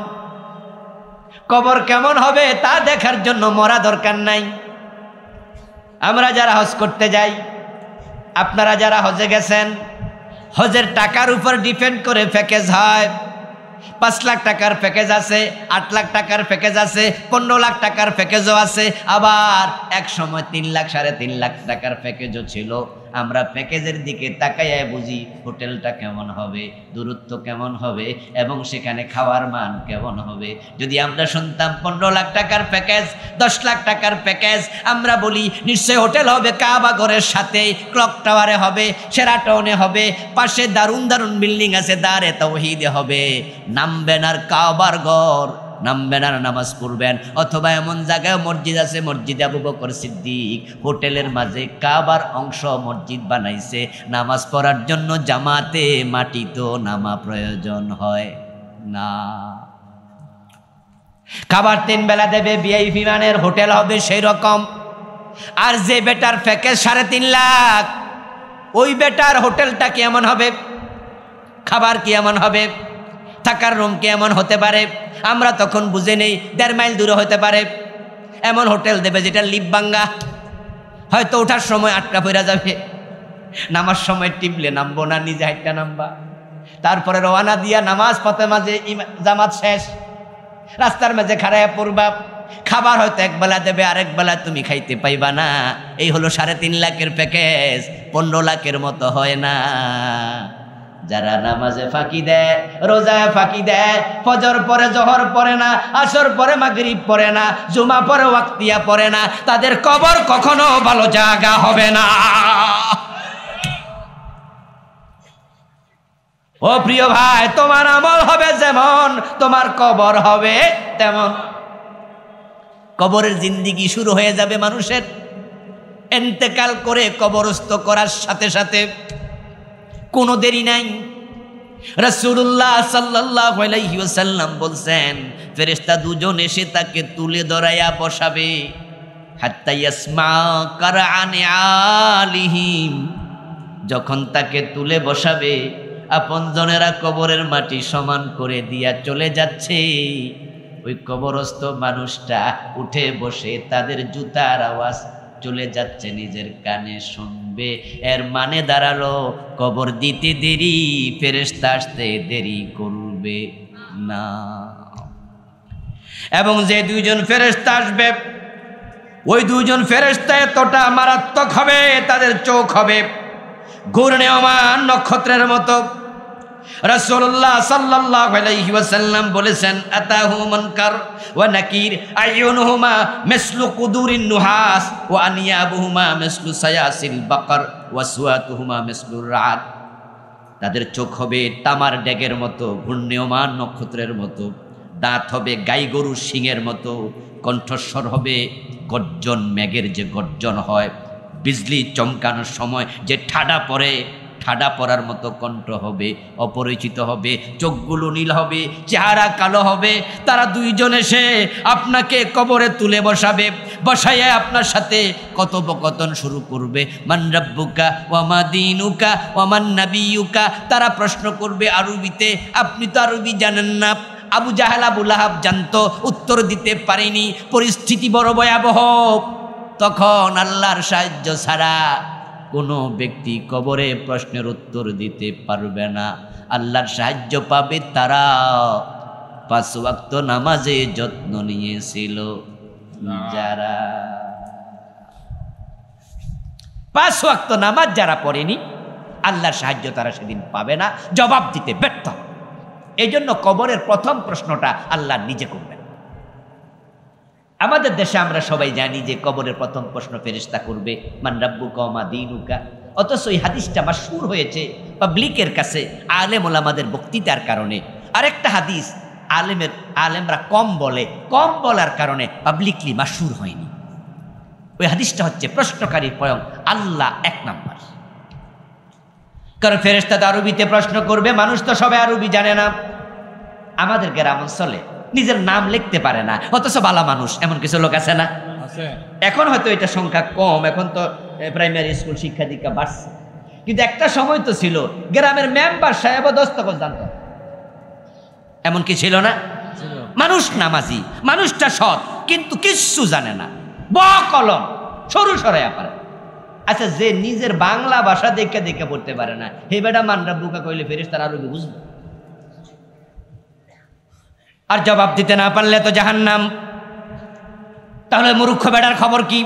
কবর কেমন হবে তা দেখার জন্য মরা দরকার নাই। আমরা যারা হজ করতে যাই, আপনারা যারা হজে গেছেন, হজের টাকার উপর ডিপেন্ড করে প্যাকেজ হয়। 5 লাখ টাকার প্যাকেজ আছে, 8 লাখ টাকার প্যাকেজ আছে, 15 লাখ টাকার প্যাকেজও আছে, আবার এক সময় 3 লাখ 3.5 লাখ টাকার প্যাকেজও ছিল। আমরা প্যাকেজের দিকে তাকাইয়া বুঝি হোটেলটা কেমন হবে, দূরত্ব কেমন হবে এবং সেখানে খাওয়ার মান কেমন হবে। যদি আমরা শুনতাম 15 লাখ টাকার প্যাকেজ, 10 লাখ টাকার প্যাকেজ, আমরা বলি নিশ্চয় হোটেল হবে কাবা ঘরের সাথে, ক্লক টাওয়ারে হবে, শেরাটনে হবে, পাশে দারুণ দারুণ বিল্ডিং আছে, দারে তাওহীদে হবে। নামবেন আর কাবার ঘর নামবেন আর নামাজ পড়বেন। অথবা এমন জায়গায় মসজিদ আছে, মসজিদে আবু বকর সিদ্দিক হোটেলের মাঝে কাবার অংশ মসজিদ বানাইছে, নামাজ পড়ার জন্য জামাতে মাটি তো নামা প্রয়োজন হয় না। খাবার 3 বেলা দেবে, ভিআইপি মানের হোটেল হবে সেই রকম। আর যে বেটার প্যাকেজ 3.5 লাখ, ওই বেটার হোটেলটা কি এমন হবে? খাবার কি এমন হবে? থাকার রুম কি এমন হতে পারে? আমরা তখন বুঝে নেই 1.5 মাইল দূরে হতে পারে। এমন হোটেল দেবে যেটা লিপ ভাঙ্গা, হয়তো ওঠার সময় আটকা পড়া যাবে, নামার সময় টিপলে নামবো না, নিজে হাইটটা নামবা। তারপরে রওনা দিয়া নামাজ পথে মাঝে জামাত শেষ, রাস্তার মাঝে খাড়াইয়া পড়বা। খাবার হয়তো 1 বেলা দেবে, আরেক বেলা তুমি খাইতে পাইবা না। এই হলো 3.5 লাখের প্যাকেজ, 15 লাখের মতো হয় না। যারা নামাজে ফাঁকি দেয়, রোজায় ফাঁকি দেয়, ফজর পরে জোহর পড়ে না, আসর পরে মাগরিব পড়ে না, জুমা পরে ওয়াক্তিয়া পড়ে না, তাদের কবর কখনো ভালো জায়গা হবে না। ও প্রিয় ভাই, তোমার আমল হবে যেমন, তোমার কবর হবে তেমন। কবরের জিন্দিগি শুরু হয়ে যাবে মানুষের। ইন্তেকাল করে কবরস্থ করার সাথে সাথে কোনো দেরি নাই। রাসূলুল্লাহ সাল্লাল্লাহু আলাইহি ওয়াসাল্লাম বলছেন, ফেরেশতা দুজন এসে তাকে তুলে ধরাইয়া বসাবে। হাত্তা ইয়াসমা কারআনি আলিহিম, যখন তাকে তুলে বসাবে, আপনজনেরা কবরের মাটি সমান করে দিয়া চলে যাচ্ছে, ওই কবরস্থ মানুষটা উঠে বসে তাদের জুতার আওয়াজ চলে যাচ্ছে নিজের কানে শুনবে। এর মানে দাঁড়ালো কবর দিতে দেরি, ফেরেশতা আসতে দেরি করবে না। এবং যে 2জন ফেরেশতা আসবে, ওই 2জন ফেরেশতা এতটা মারাত্মক হবে, তাদের চোখ হবে ঘূর্ণায়মান নক্ষত্রের মতো। রাসূলুল্লাহ সাল্লাল্লাহু আলাইহি ওয়াসাল্লাম বলেছেন, আতাহু মুনকার ওয়া নাকির, আইয়ুনহুমা মিসলু কুদুরিন নুহাস ওয়া আনিয়াবুহুমা মিসলু সায়াসিল বাকার ওয়া সুয়াতুহুমা মিসলুর রাত। তাদের চোখ হবে তামার ডেগের মতো, ঘূর্ণায়মান নক্ষত্রের মতো, দাঁত হবে গাই গরুর শিংয়ের মতো, কণ্ঠস্বর হবে গর্জন, মেঘের যে গর্জন হয়, বিজলি চমকানোর সময় যে ঠাডা পড়ে, ঠাডা পড়ার মতো কণ্ঠ হবে, অপরিচিত হবে, চোখগুলো নীল হবে, চেহারা কালো হবে। তারা 2জন এসে আপনাকে কবরে তুলে বসাবে, বসাইয়া আপনার সাথে কথোপকথন শুরু করবে। মান রাব্বুকা ওয়া মা দীনুকা ওয়া মান নাবিয়ুকা। তারা প্রশ্ন করবে আরবিতে, আপনি তো আরবি জানেন না। আবু জাহেল আবু লাহাব জানতো, উত্তর দিতে পারেনি, পরিস্থিতি বড় ভয়াবহ। তখন আল্লাহর সাহায্য ছাড়া কোনো ব্যক্তি কবরে প্রশ্নের উত্তর দিতে পারবে না। আল্লাহর সাহায্য পাবে তারা 5 ওয়াক্ত নামাজে যত্ন নিয়েছিল যারা। 5 ওয়াক্ত নামাজ যারা পড়েনি, আল্লাহর সাহায্য তারা সেদিন পাবে না, জবাব দিতে ব্যর্থ। এই জন্য কবরের প্রথম প্রশ্নটা আল্লাহ নিজে করবেন। আমাদের দেশে আমরা সবাই জানি যে কবরের প্রথম প্রশ্ন ফেরেশতা করবে, মান রাব্বুকা ওয়া মা দীনুকা। অথচ এই হাদিসটা মাশহুর হয়েছে পাবলিকের কাছে আলেম ওলামাদের বক্তৃতার কারণে। আরেকটা হাদিস আলেমরা কম বলার কারণে পাবলিকলি মাশহুর হয়নি। ওই হাদিসটা হচ্ছে প্রশ্নকারী স্বয়ং আল্লাহ 1 নাম্বার। কারণ ফেরেশতা আরবিতে প্রশ্ন করবে, মানুষ তো সবাই আরবি জানে না। আমাদের গ্রাম অঞ্চলে নিজের নাম লিখতে পারে না, অথচ বালা মানুষ, এমন কিছু লোক আছে না? এখন হয়তো এটা সংখ্যা কম, এখন তো প্রাইমারি স্কুল শিক্ষা দীক্ষা বাড়ছে, কিন্তু একটা সময় তো ছিল গ্রামের মেম্বার সাহেব দস্তখত জানত, এমন কি ছিল না? মানুষ নামাজি, মানুষটা সৎ, কিন্তু কিচ্ছু জানে না, কলম সরু সরাইয়া পারে। আচ্ছা, যে নিজের বাংলা ভাষা দেখে দেখে পড়তে পারে না, হে বেটা মান রাব্বুকা কইলে ফেরেশতারা আরবি বুঝবে? আর জবাব দিতে না পারলে তো জাহান্নাম। তাহলে মূর্খ বেটার খবর কি?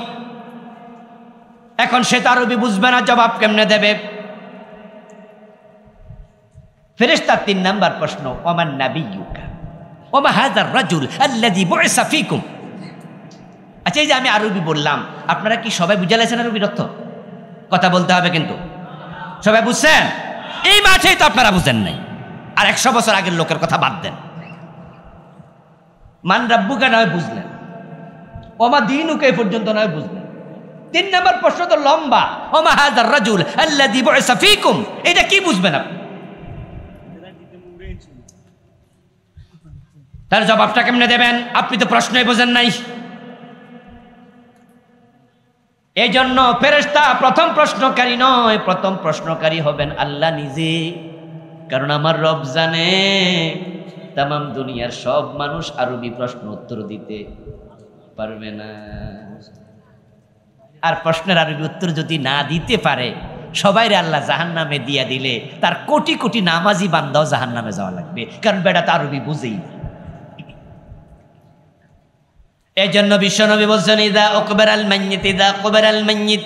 এখন সে তো আরবি বুঝবে না, জবাব কেমনে দেবে? ফেরেশতার 3 নাম্বার প্রশ্ন, ওমান নাবিয়ুকা ওমা হাযার রাজুল আল্লাযী বুইসা ফীকুম। আচ্ছা, এই যে আমি আরবি বললাম, আপনারা কি সবাই বুঝে লেছেন আরবির অর্থ? কথা বলতে হবে কিন্তু। সবাই বুঝছেন? এই মাঠেই তো আপনারা বুঝেন নাই। আর 100 বছর আগের লোকের কথা বাদ দেন। মান রাব্বুকা নয় বুঝলেন, ওমা দীনুকা এই পর্যন্ত নয় বুঝলেন। 3 নম্বর প্রশ্ন তো লম্বা, ওমা হাযার রাজুল আল্লাযী বুইসা ফীকুম, এটা কি বুঝবেন আপনি? তার জবাবটা কেমনে দেবেন? আপনি তো প্রশ্নই বোঝেন নাই। এই জন্য ফেরেশতা প্রথম প্রশ্নকারী নয়, প্রথম প্রশ্নকারী হবেন আল্লাহ নিজে। কারণ আমার রব জানে তামাম দুনিয়ার সব মানুষ আরবি প্রশ্ন উত্তর দিতে পারবে না, আর প্রশ্নের আরবি উত্তর যদি না দিতে পারে সবাইরে আল্লাহ জাহান্নামে দিয়া দিলে তার কোটি কোটি নামাজি বান্দাও জাহান্নামে যাওয়া লাগবে, কারণ বেটা তো আরবি বুঝেই না। এই জন্য বিশ্বনবী বলছেন ইদা উকবারাল মাইয়িত ইদা কুবরাল মাইয়িত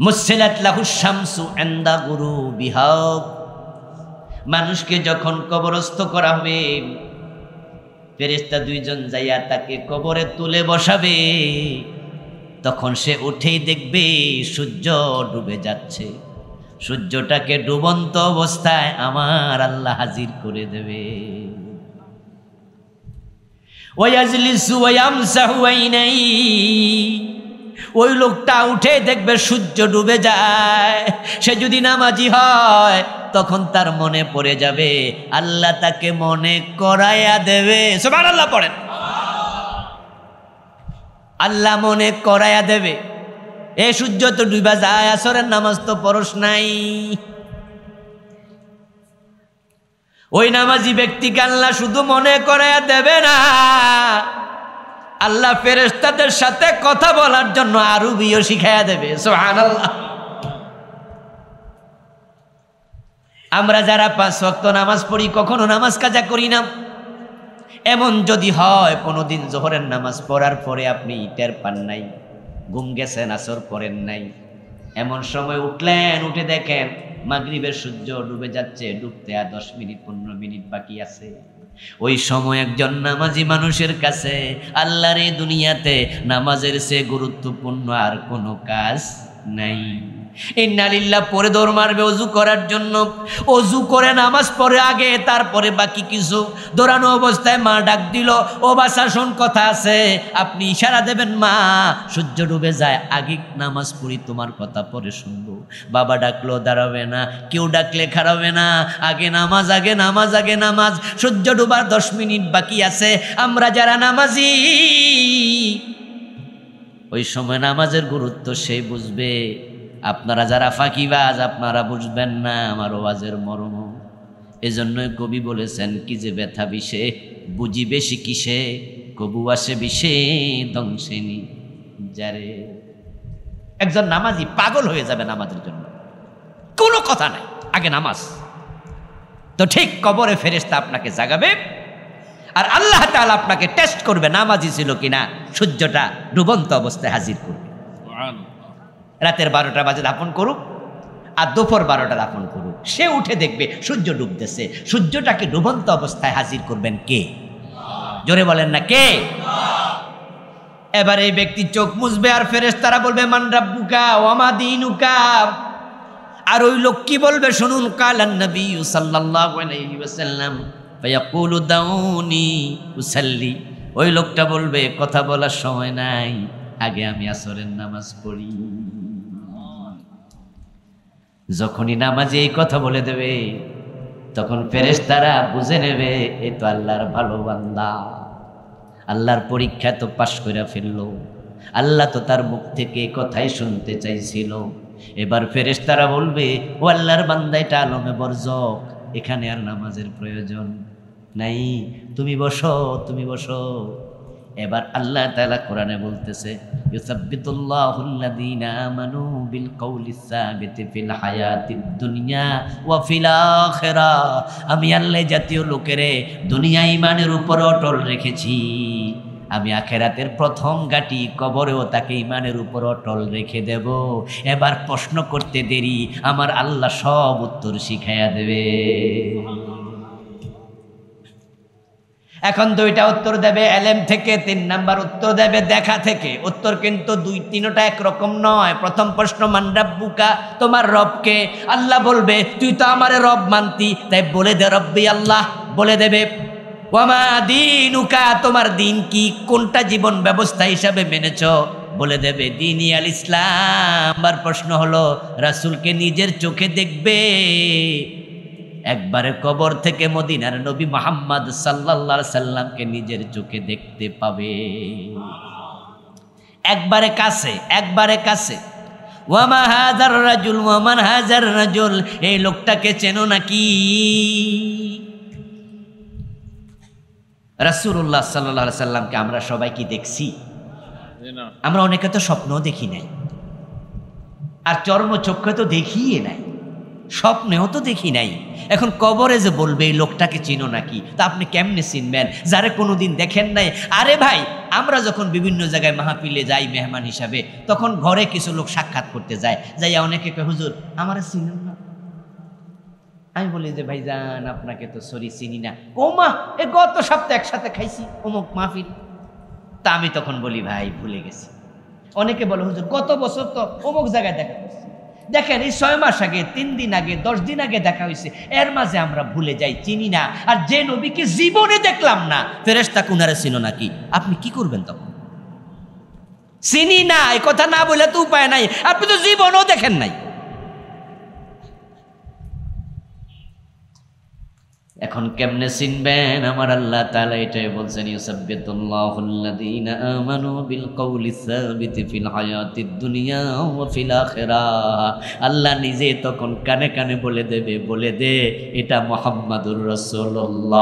মুসিলাত লাহু শামসু ইনদা গুরুবিহা, মানুষকে যখন কবরস্থ করা হবে ফেরেশতা 2 জন যাইয়া তাকে কবরে তুলে বসাবে, তখন সে উঠেই দেখবে সূর্য ডুবে যাচ্ছে। সূর্যটাকে ডুবন্ত অবস্থায় আমার আল্লাহ হাজির করে দেবে। ওয়াজলিসু ওয়ায়ামসাহু আইনাই, ওই লোকটা উঠে দেখবে সূর্য ডুবে যায়। সে যদি নামাজি হয় তখন তার মনে পড়ে যাবে, আল্লাহ তাকে মনে করাইয়া দেবে। সুবহানাল্লাহ পড়েন। আল্লাহ মনে করাইয়া দেবে, এ সূর্য তো ডুবা যায়, আসরের নামাজ তো পড়স নাই। ওই নামাজি ব্যক্তিকে আল্লাহ শুধু মনে করাইয়া দেবে না, আল্লাহ ফেরেশতাদের সাথে কথা বলার জন্য আরবিও শিখাইয়া দেবে। সুবহানাল্লাহ। আমরা যারা 5 ওয়াক্ত নামাজ পড়ি কখনো নামাজ কাজা করি না। এমন যদি হয় কোনোদিন জোহরের নামাজ পড়ার পরে আপনি টের পান নাই, ঘুম গেছেন, আসর পড়েন নাই, এমন সময় উঠলেন, উঠে দেখেন মাগরিবের সূর্য ডুবে যাচ্ছে, ডুবতে আর 10 মিনিট 15 মিনিট বাকি আছে, ওই সময় একজন নামাজি মানুষের কাছে আল্লাহর এই দুনিয়াতে নামাজের চেয়ে গুরুত্বপূর্ণ আর কোনো কাজ নাই। ইন্না লিল্লাহ পরে দৌড় মারবে অজু করার জন্য, অজু করে নামাজ পড়ে আগে, তারপরে বাকি কিছু দৌড়ানো অবস্থায় মা ডাক দিল, ও বাছা শোন কথা আছে। আপনি ইশারা দেবেন, মা সূর্য ডুবে যায়, আগে নামাজ পড়ি, তোমার কথা পরে শুনবো। বাবা ডাকলো, দাঁড়াবে না, কেউ ডাকলে খারাবে না, আগে নামাজ, আগে নামাজ, আগে নামাজ। সূর্য ডুবার 10 মিনিট বাকি আছে। আমরা যারা নামাজি ওই সময় নামাজের গুরুত্ব সেই বুঝবে, আপনারা যারা ফাঁকিবাজ আপনারা বুঝবেন না আমার ওয়াজের মর্ম। এজন্যই কবি বলেছেন কি যে ব্যথা বিষে বুঝি বেশি কিসে, কবু আসে বিষে দংশেনি যারে। একজন নামাজি পাগল হয়ে যাবে নামাজের জন্য, কোনো কথা নাই, আগে নামাজ। তো ঠিক কবরে ফেরেশতা আপনাকে জাগাবে আর আল্লাহ তাআলা আপনাকে টেস্ট করবে নামাজি ছিল কিনা, সূর্যটা ডুবন্ত অবস্থায় হাজির করবে। রাতের 12টা বাজে দাফন করুক আর দুপুর 12টা দাফন করুক, সে উঠে দেখবে সূর্য ডুবতেছে, সূর্যটাকে ডুবন্ত অবস্থায় হাজির করবেন কে? জোরে বলেন না কে? এবার এই ব্যক্তি চোখ মুছবে আর ফেরেশতারা বলবে মান রাব্বুকা ওয়া মা দীনুকা। আর ওই লোক কি বলবে শুনুন, কালান নবী সাল্লাল্লাহু আলাইহি ওয়াসাল্লাম ফায়াকুলু দাউনি উসাল্লি। ওই লোকটা বলবে কথা বলার সময় নাই, আগে আমি আসরের নামাজ পড়ি। যখনই নামাজে এই কথা বলে দেবে তখন ফেরেশতারা বুঝে নেবে এ তো আল্লাহর ভালো বান্দা, আল্লাহর পরীক্ষা তো পাশ করে ফেললো, আল্লাহ তো তার মুখ থেকে কথাই শুনতে চাইছিল। এবার ফেরেশতারা বলবে ও আল্লাহর বান্দা, এটা আলমে বরজক, এখানে আর নামাজের প্রয়োজন নাই, তুমি বসো, তুমি বসো। এবার আল্লাহ তাআলা কোরআনে বলতেছে ইউসাব্বিতুল্লাহুল্লাযীনা আমানু বিল কওলিস সাবিতি ফিল হায়াতিদ দুনিয়া ওয়া ফিল আখিরাহ। আমি আল্লাহ জাতীয় লোকেরে দুনিয়া ঈমানের উপর অটল রেখেছি, আমি আখিরাতের প্রথম গাটি কবরেও তাকে ঈমানের উপর অটল রেখে দেব। এবার প্রশ্ন করতে দেরি, আমার আল্লাহ সব উত্তর শিখাইয়া দেবে। এখন 2টা উত্তর দেবে এলেম থেকে, 3 নাম্বার উত্তর দেবে দেখা থেকে। উত্তর কিন্তু 2-3টা একরকম নয়। প্রথম প্রশ্ন মান রাব্বুকা, তোমার রবকে? আল্লাহ বলবে তুই তো আমারে রব মানতি, তাই বলে দে রব্বি আল্লাহ, বলে দেবে। ওয়ামা দীনুকা, তোমার দিন কি, কোনটা জীবন ব্যবস্থা হিসাবে মেনেছ? বলে দেবে দীনি আল ইসলাম। আর প্রশ্ন হলো, রাসূলকে নিজের চোখে দেখবে? একবারে কবর থেকে মদিনার নবী মুহাম্মদ সাল্লাল্লাহু আলাইহি সাল্লামকে নিজের চোখে দেখতে পাবে, একবারে কাছে, একবারে কাছে। ওয়ামা হাযার রাজুল ওয়ামান হাযার রাজুল, এই লোকটাকে চেনো নাকি? রাসূলুল্লাহ সাল্লাল্লাহু আলাইহি সাল্লামকে আমরা সবাই কি দেখছি? আমরা অনেকে তো স্বপ্নও দেখি নাই, আর চর্মচক্ষে তো দেখিয়ে নাই, স্বপ্নেও তো দেখি নাই। এখন কবরে যে বলবে এই লোকটাকে চিনো নাকি, তা আপনি কেমনে চিনবেন যারে কোনোদিন দেখেন নাই? আরে ভাই, আমরা যখন বিভিন্ন জায়গায় মাহফিলে যাই মেহমান হিসাবে, তখন ঘরে কিছু লোক সাক্ষাৎ করতে যায়, যাইয়া অনেকে কয় হুজুর আমারে চিনেন না। আমি বলি যে ভাইজান আপনাকে তো সরি চিনি না। ও মা, এ গত সপ্তাহে একসাথে খাইছি অমুক মাহফিল। তা আমি তখন বলি ভাই ভুলে গেছি। অনেকে বলে হুজুর গত বছর তো অমুক জায়গায় দেখা করছি। দেখেন এই 6 মাস আগে, 3 দিন আগে, 10 দিন আগে দেখা হয়েছে, এর মাঝে আমরা ভুলে যাই, চিনি না। আর যে নবীকে জীবনে দেখলাম না, ফেরেশতা কুনারে ছিল নাকি, আপনি কি করবেন তখন? চিনি না এই কথা না বলে তো উপায় নাই, আপনি তো জীবনও দেখেন নাই। এখন কেমনে চিনবেন? আমার আল্লাহ তাআলা এটাই বলছেন, ইউসাব্বিতুল্লাহুল্লাযীনা আমানু বিল কওলি সাবিতি ফিল হায়াতিদ দুনিয়া ওয়া ফিল আখিরাহ। আল্লাহ নিজে তখন কানে কানে বলে দেবে, বলে দে এটা মুহাম্মাদুর রাসূলুল্লাহ।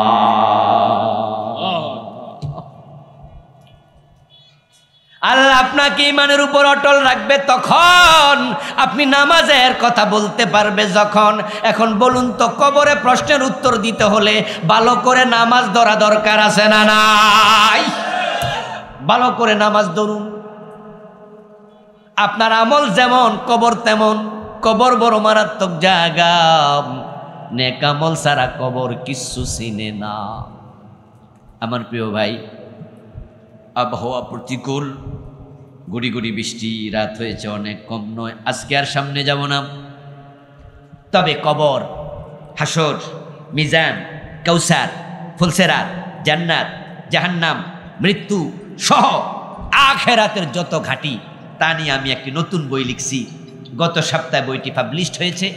আল্লাহ আপনাকে ঈমানের উপর অটল রাখবে তখন, আপনি নামাজের কথা বলতে পারবে যখন। এখন বলুন তো, কবরে প্রশ্নের উত্তর দিতে হলে ভালো করে নামাজ ধরা দরকার আছে না নাই? ভালো করে নামাজ ধরুন। আপনার আমল যেমন কবর তেমন। কবর বড় মারাত্মক জায়গা, নেক আমল ছাড়া কবর কিচ্ছু চিনে না। আমার প্রিয় ভাই, আবহাওয়া প্রতিকূল, গুড়ি গুড়ি বৃষ্টি, রাত হয়েছে অনেক, কম নয়। আজকে আর সামনে যাব না, তবে কবর, হাসর, মিজান, কাউসার, ফুলসেরাত, জান্নাত, জাহান্নাম, মৃত্যু সহ আখিরাতের যত ঘাটি, তা নিয়ে আমি একটি নতুন বই লিখছি। গত সপ্তাহে বইটি পাবলিশড হয়েছে।